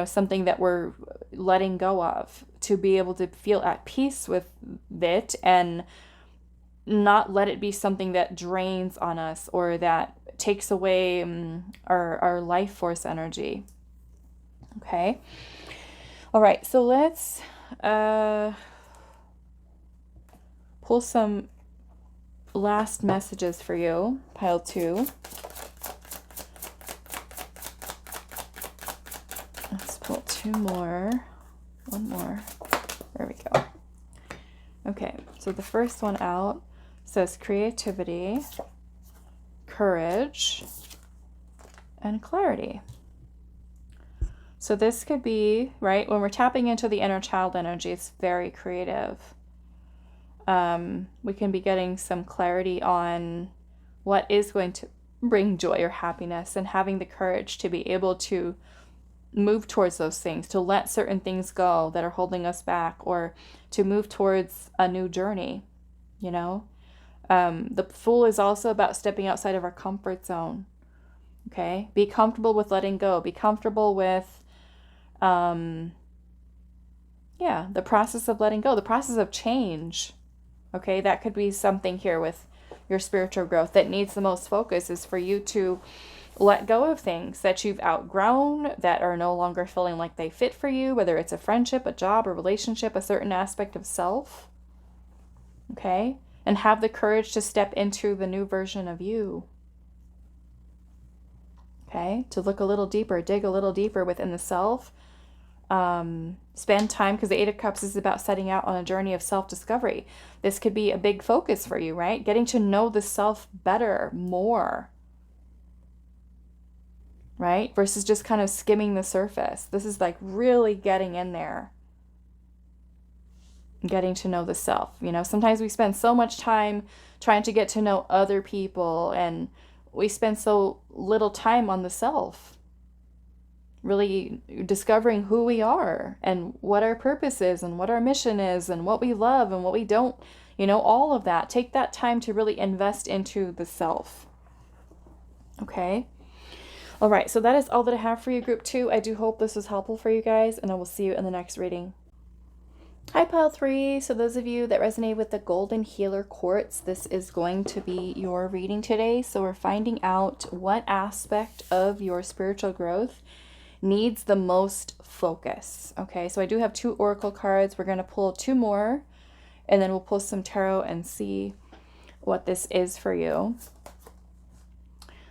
something that we're letting go of, to be able to feel at peace with it and not let it be something that drains on us or that takes away our life force energy. Okay. All right. So let's pull some last messages for you, pile 2. Let's pull 2 more. 1 more. There we go. Okay, so the first one out says creativity, courage, and clarity. So this could be, right, when we're tapping into the inner child energy, it's very creative. We can be getting some clarity on what is going to bring joy or happiness, and having the courage to be able to move towards those things, to let certain things go that are holding us back, or to move towards a new journey, you know. The Fool is also about stepping outside of our comfort zone. Okay, be comfortable with letting go. Be comfortable with, the process of letting go, the process of change. Okay, that could be something here with your spiritual growth that needs the most focus, is for you to let go of things that you've outgrown, that are no longer feeling like they fit for you, whether it's a friendship, a job, a relationship, a certain aspect of self. Okay, and have the courage to step into the new version of you. Okay, to look a little deeper, dig a little deeper within the self. Spend time, because the 8 of Cups is about setting out on a journey of self-discovery. This could be a big focus for you, right? Getting to know the self better, more, right? Versus just kind of skimming the surface. This is like really getting in there, getting to know the self. You know, sometimes we spend so much time trying to get to know other people, and we spend so little time on the self, really discovering who we are and what our purpose is and what our mission is and what we love and what we don't, you know, all of that. Take that time to really invest into the self. Okay. All right. So that is all that I have for you, group 2. I do hope this was helpful for you guys, and I will see you in the next reading. Hi, pile 3. So those of you that resonate with the Golden Healer Quartz, this is going to be your reading today. So we're finding out what aspect of your spiritual growth needs the most focus. Okay, so I do have 2 oracle cards. We're going to pull 2 more, and then we'll pull some tarot and see what this is for you.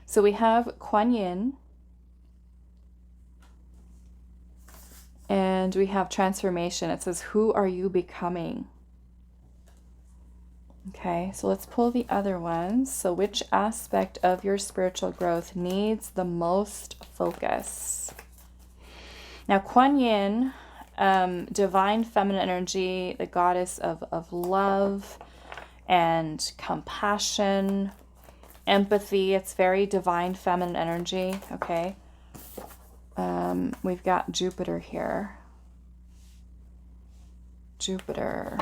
So we have Kuan Yin, and we have transformation. It says, who are you becoming? Okay, so let's pull the other ones. So which aspect of your spiritual growth needs the most focus? Now, Kuan Yin, divine feminine energy, the goddess of love and compassion, empathy. It's very divine feminine energy, okay? We've got Jupiter here. Jupiter.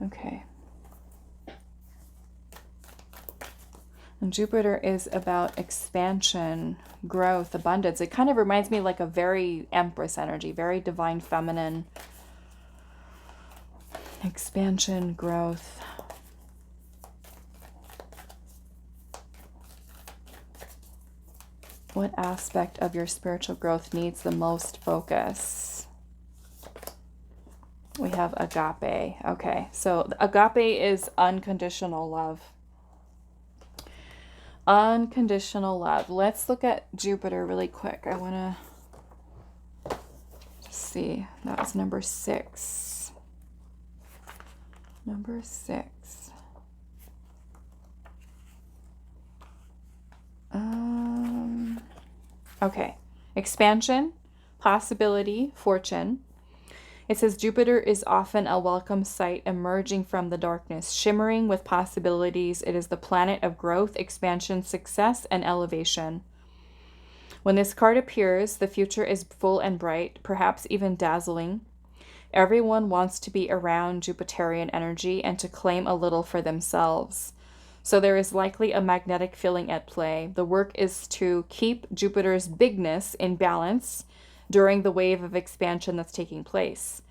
Okay. And Jupiter is about expansion, growth, abundance. It kind of reminds me like a very Empress energy, very divine feminine. Expansion, growth. What aspect of your spiritual growth needs the most focus? We have agape. Okay, so agape is unconditional love. Unconditional love. Let's look at Jupiter really quick. I want to see. That's number 6. Number 6. Okay. Expansion, possibility, fortune. It says Jupiter is often a welcome sight emerging from the darkness, shimmering with possibilities. It is the planet of growth, expansion, success, and elevation. When this card appears, the future is full and bright, perhaps even dazzling. Everyone wants to be around Jupiterian energy and to claim a little for themselves. So there is likely a magnetic feeling at play. The work is to keep Jupiter's bigness in balance during the wave of expansion that's taking place.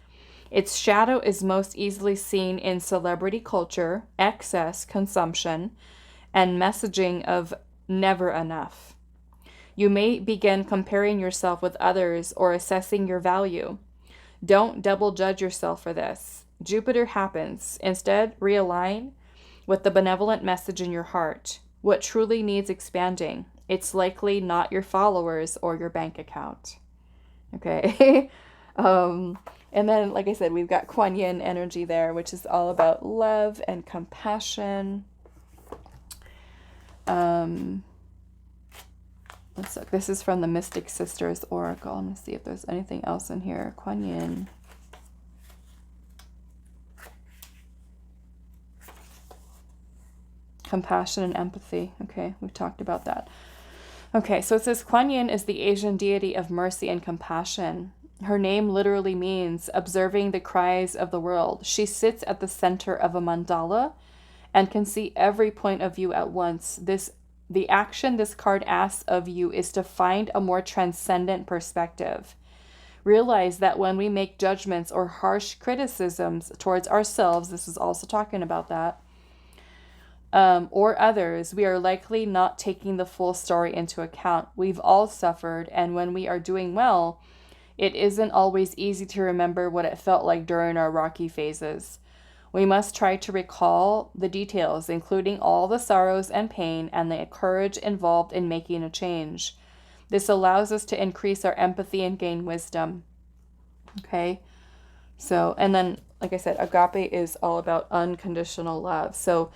Its shadow is most easily seen in celebrity culture, excess consumption, and messaging of never enough. You may begin comparing yourself with others or assessing your value. Don't double judge yourself for this. Jupiter happens. Instead, realign with the benevolent message in your heart. What truly needs expanding? It's likely not your followers or your bank account. Okay. And then, like I said, we've got Kuan Yin energy there, which is all about love and compassion. Let's look. This is from the Mystic Sisters Oracle. I'm going to see if there's anything else in here. Kuan Yin. Compassion and empathy. Okay, we've talked about that. Okay, so it says Kuan Yin is the Asian deity of mercy and compassion. Her name literally means observing the cries of the world. She sits at the center of a mandala and can see every point of view at once. The action this card asks of you is to find a more transcendent perspective. Realize that when we make judgments or harsh criticisms towards ourselves, this is also talking about that, or others, we are likely not taking the full story into account. We've all suffered, and when we are doing well, it isn't always easy to remember what it felt like during our rocky phases. We must try to recall the details, including all the sorrows and pain and the courage involved in making a change. This allows us to increase our empathy and gain wisdom. Okay? So, and then, like I said, agape is all about unconditional love. So,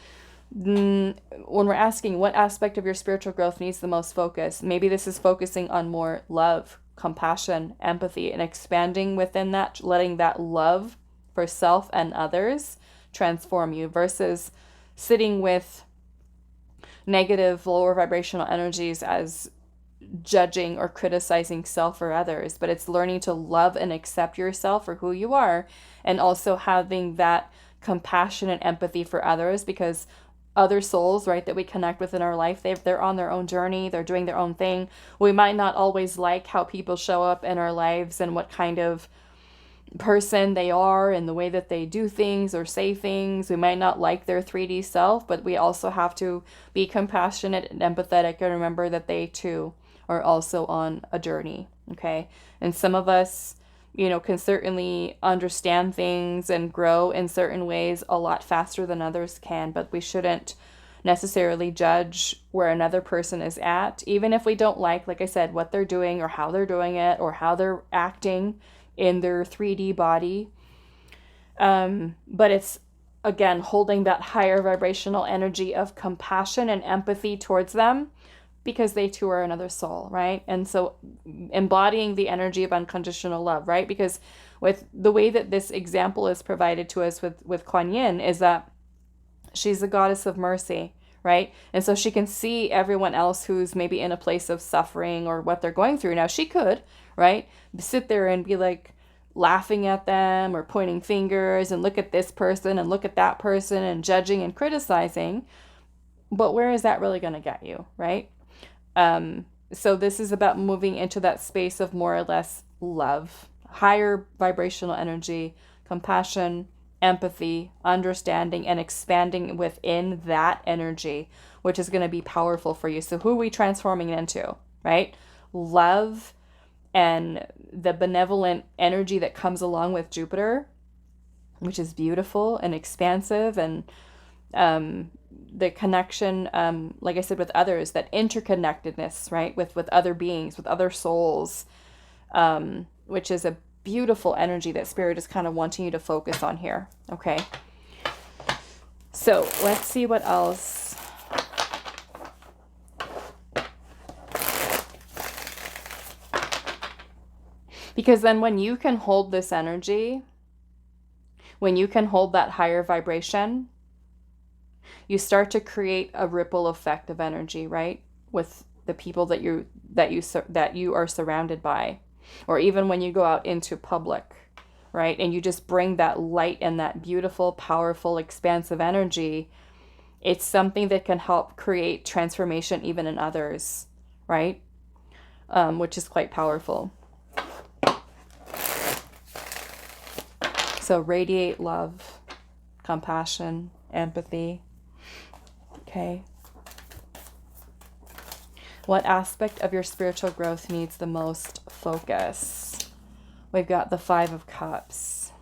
when we're asking what aspect of your spiritual growth needs the most focus, maybe this is focusing on more love, compassion, empathy, and expanding within that, letting that love for self and others transform you, versus sitting with negative, lower vibrational energies as judging or criticizing self or others. But it's learning to love and accept yourself for who you are, and also having that compassion and empathy for others, because other souls, right, that we connect with in our life, they're on their own journey, they're doing their own thing. We might not always like how people show up in our lives and what kind of person they are and the way that they do things or say things. We might not like their 3D self, but we also have to be compassionate and empathetic and remember that they too are also on a journey. Okay. And some of us, can certainly understand things and grow in certain ways a lot faster than others can, but we shouldn't necessarily judge where another person is at, even if we don't like I said, what they're doing or how they're doing it or how they're acting in their 3D body. But it's, again, holding that higher vibrational energy of compassion and empathy towards them, because they too are another soul, right? And so embodying the energy of unconditional love, right? Because with the way that this example is provided to us with Kuan Yin is that she's the goddess of mercy, right? And so she can see everyone else who's maybe in a place of suffering or what they're going through. Now she could, right, sit there and be like laughing at them or pointing fingers and look at this person and look at that person and judging and criticizing. But where is that really going to get you, right? So this is about moving into that space of more or less love, higher vibrational energy, compassion, empathy, understanding, and expanding within that energy, which is going to be powerful for you. So who are we transforming into, right? Love and the benevolent energy that comes along with Jupiter, which is beautiful and expansive, and the connection, like I said, with others, that interconnectedness, right, with other beings, with other souls, which is a beautiful energy that Spirit is kind of wanting you to focus on here. Okay, so let's see what else. Because then when you can hold this energy, when you can hold that higher vibration, you start to create a ripple effect of energy, right? With the people that you are surrounded by, or even when you go out into public, right? And you just bring that light and that beautiful, powerful, expansive energy. It's something that can help create transformation even in others, right? Which is quite powerful. So radiate love, compassion, empathy. Okay. What aspect of your spiritual growth needs the most focus? We've got the 5 of Cups.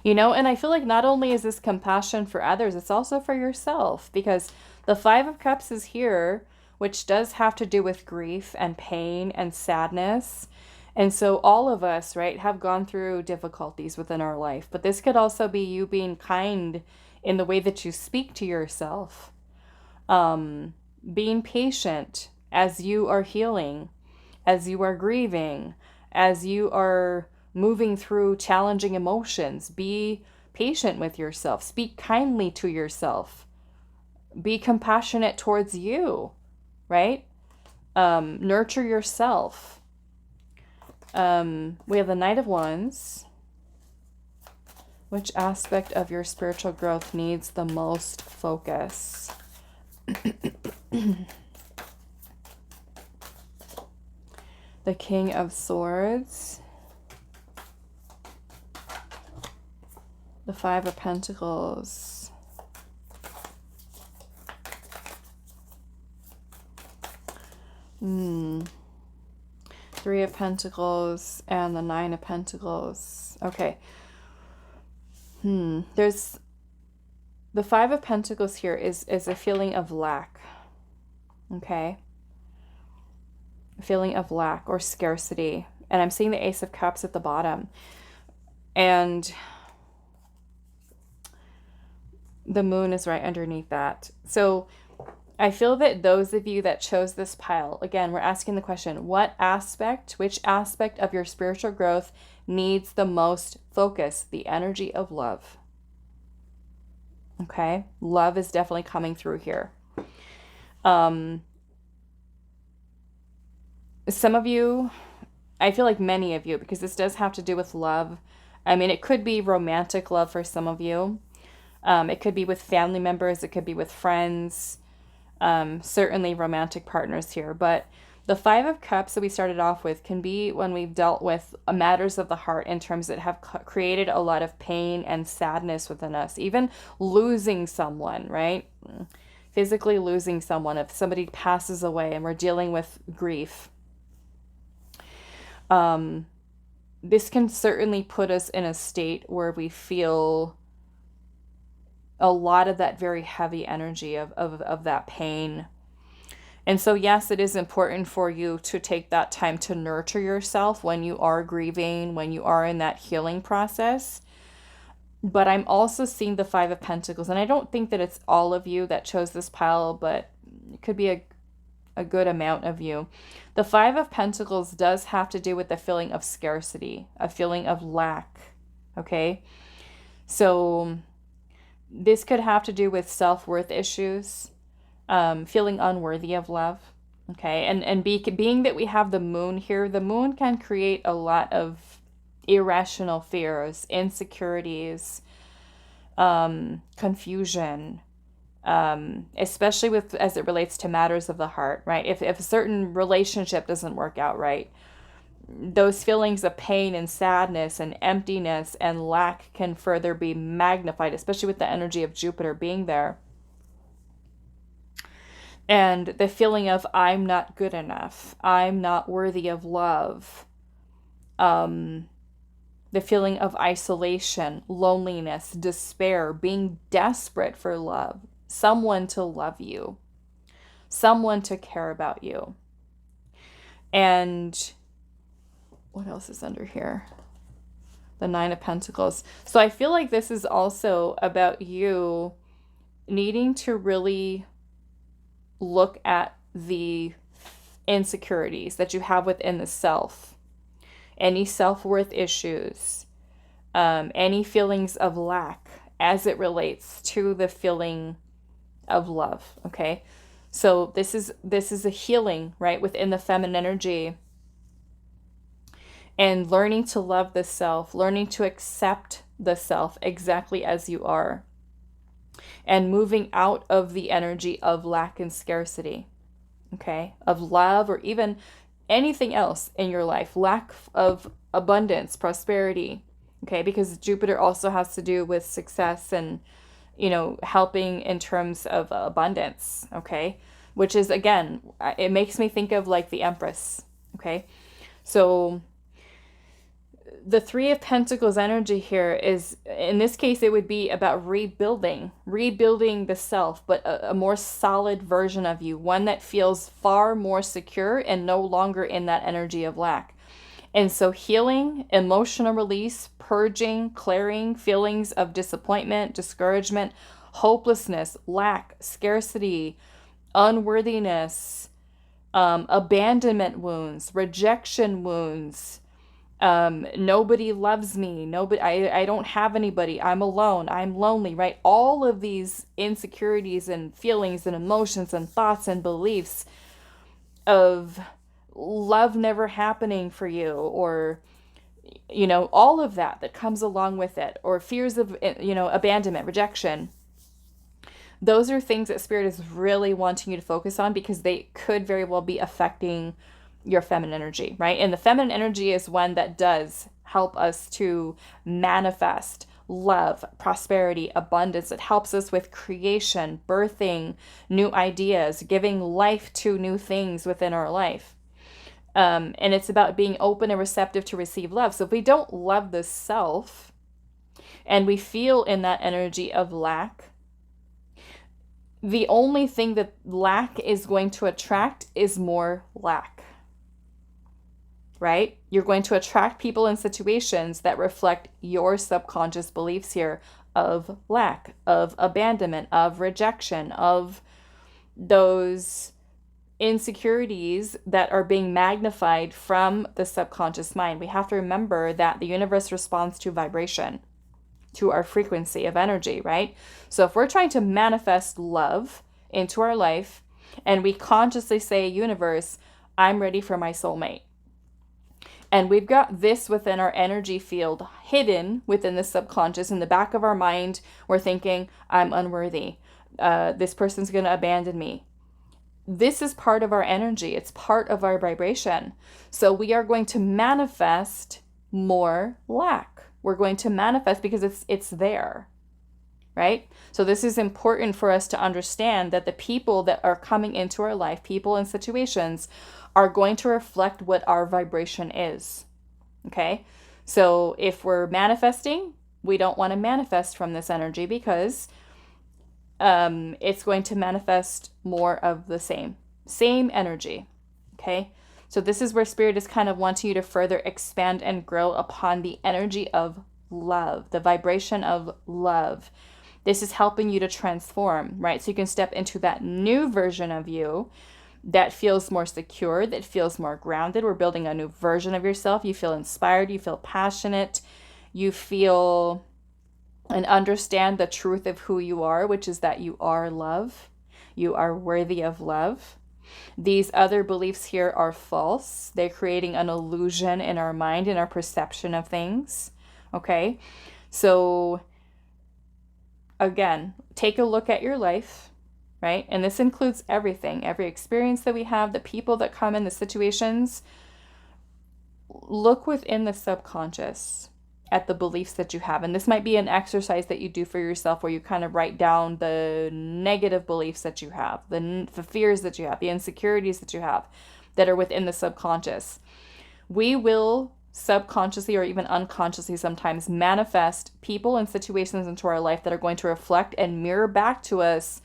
You know, and I feel like not only is this compassion for others, it's also for yourself, because the Five of Cups is here, which does have to do with grief and pain and sadness. And so all of us, right, have gone through difficulties within our life. But this could also be you being kind in the way that you speak to yourself, being patient as you are healing, as you are grieving, as you are moving through challenging emotions. Be patient with yourself. Speak kindly to yourself. Be compassionate towards you, right? Nurture yourself. We have the Knight of Wands. Which aspect of your spiritual growth needs the most focus? The King of Swords. The Five of Pentacles. Three of Pentacles and the Nine of Pentacles. Okay. There's the Five of Pentacles here is a feeling of lack. Okay. A feeling of lack or scarcity. And I'm seeing the Ace of Cups at the bottom. And the moon is right underneath that. So I feel that those of you that chose this pile, again, we're asking the question, which aspect of your spiritual growth needs the most focus? The energy of love. Okay? Love is definitely coming through here. Some of you, I feel like many of you, because this does have to do with love. I mean, it could be romantic love for some of you. It could be with family members. It could be with friends. Certainly romantic partners here. But the Five of Cups that we started off with can be when we've dealt with matters of the heart in terms that have created a lot of pain and sadness within us. Even losing someone, right? Physically losing someone. If somebody passes away and we're dealing with grief. This can certainly put us in a state where we feel a lot of that very heavy energy of that pain. And so, yes, it is important for you to take that time to nurture yourself when you are grieving, when you are in that healing process. But I'm also seeing the Five of Pentacles, and I don't think that it's all of you that chose this pile, but it could be a good amount of you. The Five of Pentacles does have to do with the feeling of scarcity, a feeling of lack, okay? So this could have to do with self-worth issues, feeling unworthy of love, okay? And being that we have the moon here, the moon can create a lot of irrational fears, insecurities, confusion, especially as it relates to matters of the heart, right? If a certain relationship doesn't work out right, those feelings of pain and sadness and emptiness and lack can further be magnified, especially with the energy of Jupiter being there. And the feeling of I'm not good enough, I'm not worthy of love, the feeling of isolation, loneliness, despair, being desperate for love, someone to love you, someone to care about you. And what else is under here? The Nine of Pentacles. So I feel like this is also about you needing to really look at the insecurities that you have within the self. Any self-worth issues, any feelings of lack as it relates to the feeling of love, okay? So this is a healing, right, within the feminine energy. And learning to love the self, learning to accept the self exactly as you are. And moving out of the energy of lack and scarcity, okay? Of love or even anything else in your life. Lack of abundance, prosperity, okay? Because Jupiter also has to do with success and, you know, helping in terms of abundance, okay? Which is, again, it makes me think of like the Empress, okay? So the Three of Pentacles energy here is, in this case, it would be about rebuilding the self, but a more solid version of you, one that feels far more secure and no longer in that energy of lack. And so healing, emotional release, purging, clearing feelings of disappointment, discouragement, hopelessness, lack, scarcity, unworthiness, abandonment wounds, rejection wounds, nobody loves me, nobody, I don't have anybody, I'm alone, I'm lonely, right? All of these insecurities and feelings and emotions and thoughts and beliefs of love never happening for you, or all of that comes along with it, or fears of abandonment, rejection. Those are things that Spirit is really wanting you to focus on, because they could very well be affecting your feminine energy, right? And the feminine energy is one that does help us to manifest love, prosperity, abundance. It helps us with creation, birthing new ideas, giving life to new things within our life. And it's about being open and receptive to receive love. So if we don't love the self and we feel in that energy of lack, the only thing that lack is going to attract is more lack, right? You're going to attract people and situations that reflect your subconscious beliefs here of lack, of abandonment, of rejection, of those insecurities that are being magnified from the subconscious mind. We have to remember that the universe responds to vibration, to our frequency of energy, right? So if we're trying to manifest love into our life and we consciously say, universe, I'm ready for my soulmate, and we've got this within our energy field, hidden within the subconscious, in the back of our mind, we're thinking, I'm unworthy. This person's going to abandon me. This is part of our energy. It's part of our vibration. So we are going to manifest more lack. We're going to manifest because it's there, right? So this is important for us to understand, that the people that are coming into our life, people and situations, are going to reflect what our vibration is, okay? So if we're manifesting, we don't want to manifest from this energy, because it's going to manifest more of the same energy, okay? So this is where Spirit is kind of wanting you to further expand and grow upon the energy of love, the vibration of love. This is helping you to transform, right? So you can step into that new version of you that feels more secure, that feels more grounded. We're building a new version of yourself. You feel inspired, you feel passionate, you feel and understand the truth of who you are, which is that you are love. You are worthy of love. These other beliefs here are false. They're creating an illusion in our mind, in our perception of things. Okay? So, again, take a look at your life, right? And this includes everything, every experience that we have, the people that come in, the situations. Look within the subconscious at the beliefs that you have. And this might be an exercise that you do for yourself, where you kind of write down the negative beliefs that you have, the fears that you have, the insecurities that you have that are within the subconscious. We will subconsciously, or even unconsciously sometimes, manifest people and situations into our life that are going to reflect and mirror back to us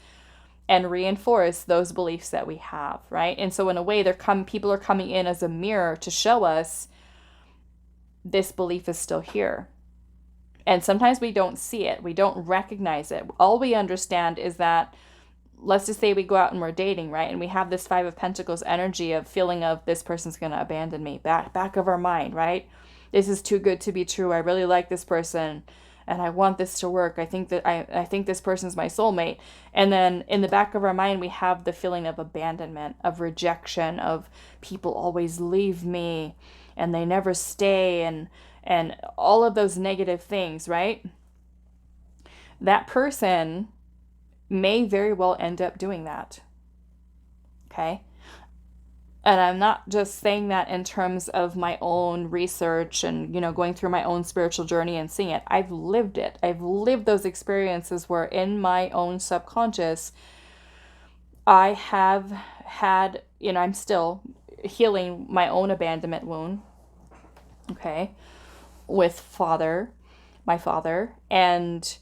and reinforce those beliefs that we have, right? And so in a way, people are coming in as a mirror to show us this belief is still here. And sometimes we don't see it. We don't recognize it. All we understand is that, let's just say we go out and we're dating, right? And we have this Five of Pentacles energy of feeling of, this person's going to abandon me, back of our mind, right? This is too good to be true. I really like this person and I want this to work. I think this person's my soulmate. And then in the back of our mind, we have the feeling of abandonment, of rejection, of people always leave me and they never stay, and all of those negative things, right? That person may very well end up doing that, okay? And I'm not just saying that in terms of my own research and, going through my own spiritual journey and seeing it. I've lived it. I've lived those experiences where in my own subconscious, I have had, I'm still healing my own abandonment wound, okay? with my father. And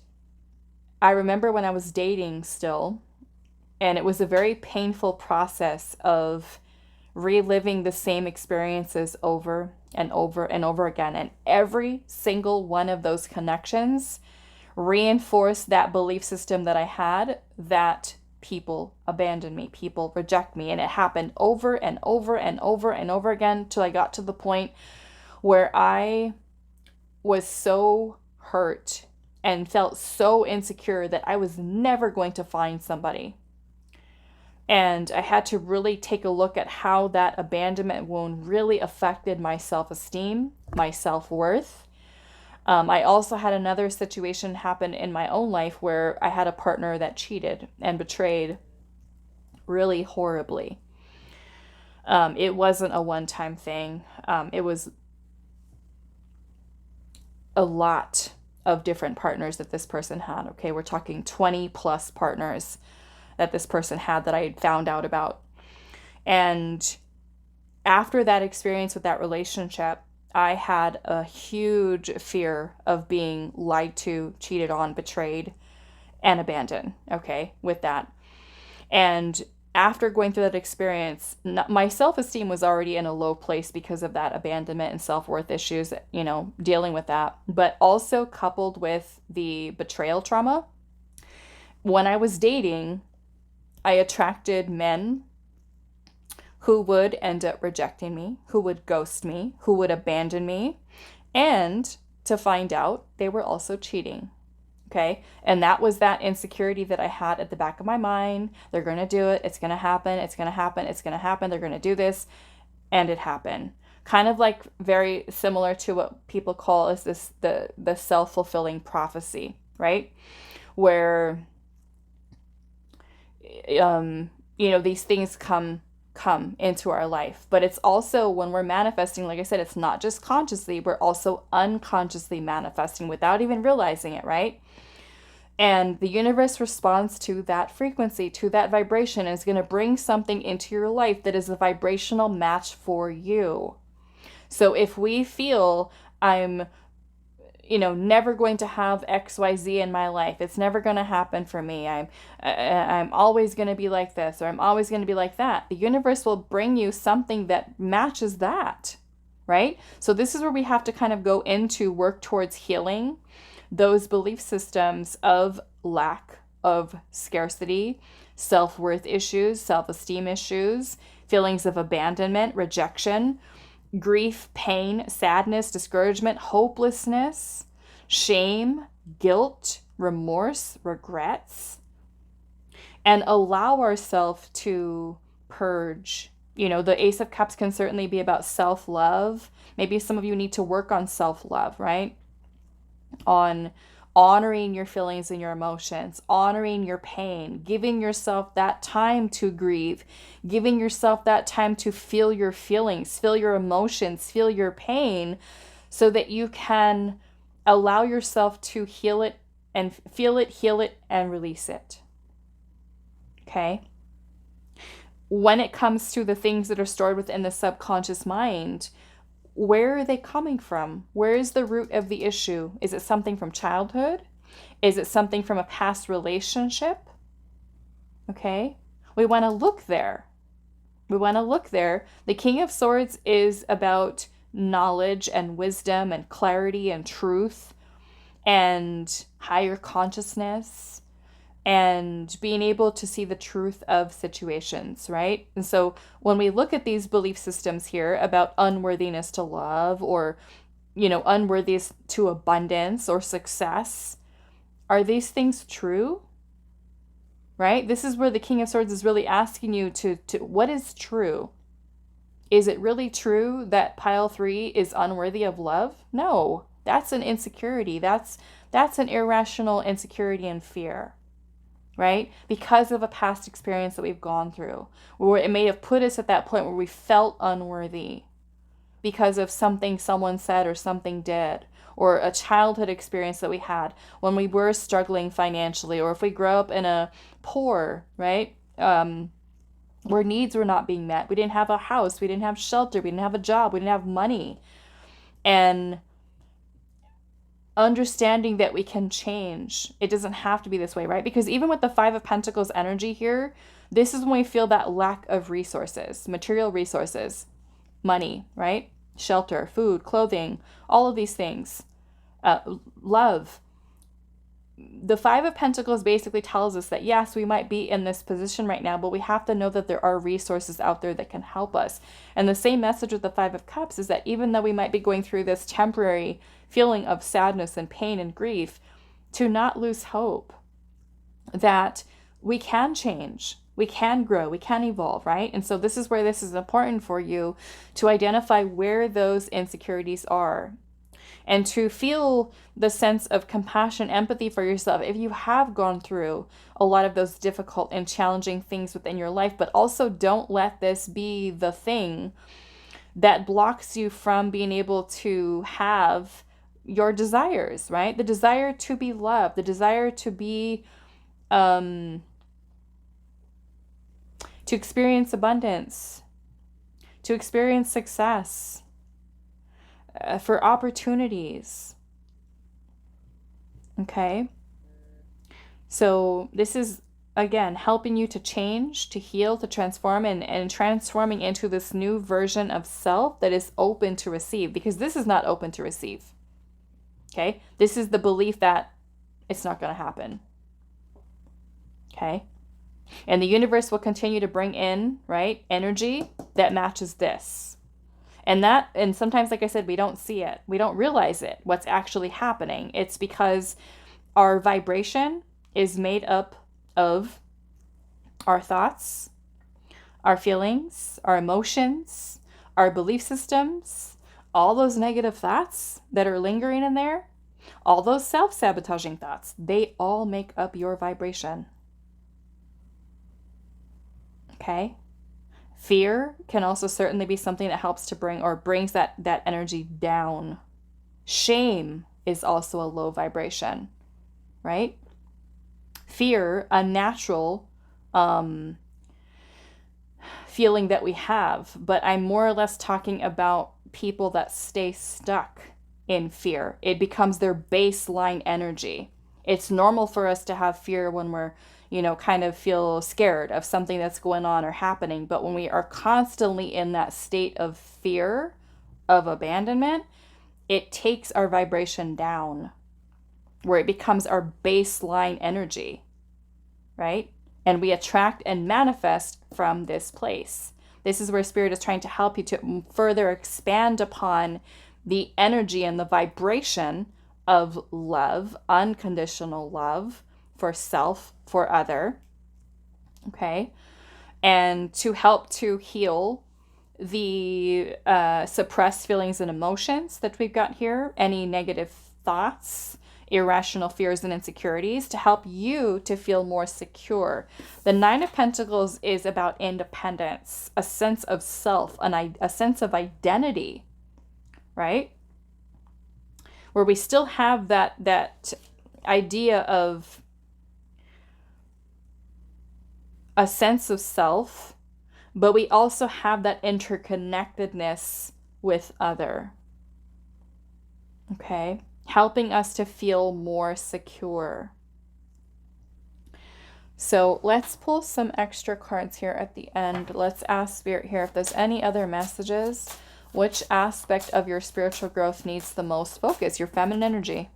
I remember when I was dating still, and it was a very painful process of reliving the same experiences over and over and over again. And every single one of those connections reinforced that belief system that I had, that people abandon me, people reject me. And it happened over and over and over and over again till I got to the point where I was so hurt and felt so insecure that I was never going to find somebody. And I had to really take a look at how that abandonment wound really affected my self-esteem, my self-worth. I also had another situation happen in my own life where I had a partner that cheated and betrayed really horribly. It wasn't a one-time thing. It was a lot of different partners that this person had. Okay, we're talking 20 plus partners that this person had that I had found out about. And after that experience with that relationship, I had a huge fear of being lied to, cheated on, betrayed, and abandoned, okay, with that. And after going through that experience, my self-esteem was already in a low place because of that abandonment and self-worth issues, dealing with that. But also coupled with the betrayal trauma, when I was dating, I attracted men who would end up rejecting me, who would ghost me, who would abandon me, and to find out they were also cheating. Okay. And that was that insecurity that I had at the back of my mind. They're going to do it. It's going to happen. It's going to happen. It's going to happen. They're going to do this. And it happened. Kind of like very similar to what people call is this, the self-fulfilling prophecy, right? Where, these things come into our life. But it's also when we're manifesting, like I said, it's not just consciously, we're also unconsciously manifesting without even realizing it, right? And the universe responds to that frequency, to that vibration, and is going to bring something into your life that is a vibrational match for you. So if we feel I'm never going to have XYZ in my life, it's never going to happen for me, I'm always going to be like this, or I'm always going to be like that, the universe will bring you something that matches that, right? So this is where we have to kind of go into work towards healing those belief systems of lack, of scarcity, self-worth issues, self-esteem issues, feelings of abandonment, rejection, grief, pain, sadness, discouragement, hopelessness, shame, guilt, remorse, regrets, and allow ourselves to purge. The Ace of Cups can certainly be about self-love. Maybe some of you need to work on self-love, right? On honoring your feelings and your emotions, honoring your pain, giving yourself that time to grieve, giving yourself that time to feel your feelings, feel your emotions, feel your pain, so that you can allow yourself to heal it and feel it, heal it, and release it. Okay? When it comes to the things that are stored within the subconscious mind, where are they coming from? Where is the root of the issue? Is it something from childhood? Is it something from a past relationship? Okay, we want to look there. The King of Swords is about knowledge and wisdom and clarity and truth and higher consciousness and being able to see the truth of situations, right? And so when we look at these belief systems here about unworthiness to love, or, unworthiness to abundance or success, are these things true? Right? This is where the King of Swords is really asking you to what is true? Is it really true that pile 3 is unworthy of love? No, that's an insecurity. That's an irrational insecurity and fear. Right? Because of a past experience that we've gone through, where it may have put us at that point where we felt unworthy because of something someone said or something did, or a childhood experience that we had when we were struggling financially, or if we grew up in a poor, right? Where needs were not being met. We didn't have a house, we didn't have shelter, we didn't have a job, we didn't have money. And understanding that we can change. It doesn't have to be this way, right? Because even with the Five of Pentacles energy here, this is when we feel that lack of resources, material resources, money, right? Shelter, food, clothing, all of these things, love. The Five of Pentacles basically tells us that yes, we might be in this position right now, but we have to know that there are resources out there that can help us. And the same message with the Five of Cups is that even though we might be going through this temporary feeling of sadness and pain and grief, to not lose hope that we can change, we can grow, we can evolve, right? And so this is where this is important for you to identify where those insecurities are and to feel the sense of compassion, empathy for yourself if you have gone through a lot of those difficult and challenging things within your life. But also don't let this be the thing that blocks you from being able to have your desires, right? The desire to be loved, the desire to be, to experience abundance, to experience success, for opportunities. Okay? So this is, again, helping you to change, to heal, to transform, and transforming into this new version of self that is open to receive, because this is not open to receive. Okay? This is the belief that it's not going to happen. Okay? And the universe will continue to bring in, right, energy that matches this. And sometimes, like I said, we don't see it. We don't realize it, what's actually happening. It's because our vibration is made up of our thoughts, our feelings, our emotions, our belief systems, all those negative thoughts that are lingering in there, all those self-sabotaging thoughts, they all make up your vibration. Okay? Fear can also certainly be something that helps to brings that energy down. Shame is also a low vibration, right? Fear, a natural feeling that we have, but I'm more or less talking about people that stay stuck in fear. It becomes their baseline energy. It's normal for us to have fear when we're, kind of feel scared of something that's going on or happening. But when we are constantly in that state of fear, of abandonment, it takes our vibration down, where it becomes our baseline energy, right? And we attract and manifest from this place. This is where Spirit is trying to help you to further expand upon the energy and the vibration of love, unconditional love for self, for other, okay? And to help to heal the suppressed feelings and emotions that we've got here, any negative thoughts, irrational fears and insecurities, to help you to feel more secure. The Nine of Pentacles is about independence, a sense of self, a sense of identity, right? Where we still have that idea of a sense of self, but we also have that interconnectedness with other. Okay? Helping us to feel more secure. So let's pull some extra cards here at the end. Let's ask Spirit here if there's any other messages. Which aspect of your spiritual growth needs the most focus? Your feminine energy.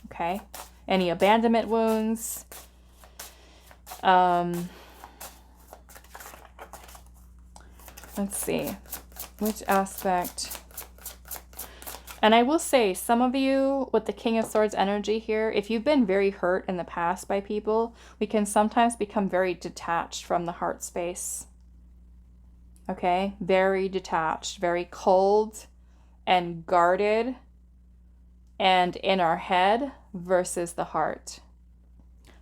Okay? Any abandonment wounds? Let's see. Which aspect? And I will say, some of you with the King of Swords energy here, if you've been very hurt in the past by people, we can sometimes become very detached from the heart space. Okay? Very detached, very cold and guarded and in our head versus the heart.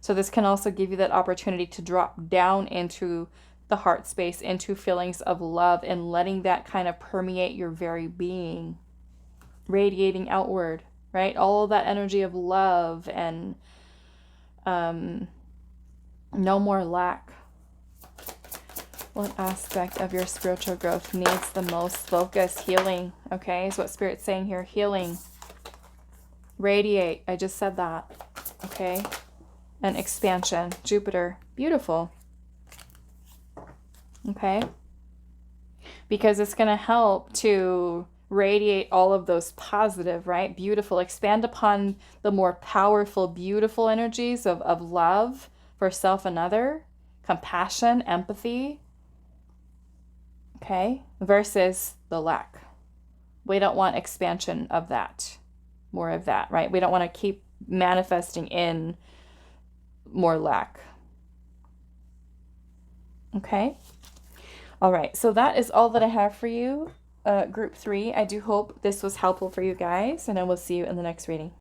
So this can also give you that opportunity to drop down into the heart space, into feelings of love, and letting that kind of permeate your very being, radiating outward, right? All of that energy of love and no more lack. What aspect of your spiritual growth needs the most focus? Healing, okay, is what Spirit's saying here. Healing. Radiate. I just said that. Okay. And expansion. Jupiter. Beautiful. Okay. Because it's going to help to radiate all of those positive, right? Beautiful. Expand upon the more powerful, beautiful energies of love for self and other, compassion, empathy. Okay. Versus the lack. We don't want expansion of that. More of that, right? We don't want to keep manifesting in more lack. Okay. All right. So that is all that I have for you, group 3. I do hope this was helpful for you guys, and I will see you in the next reading.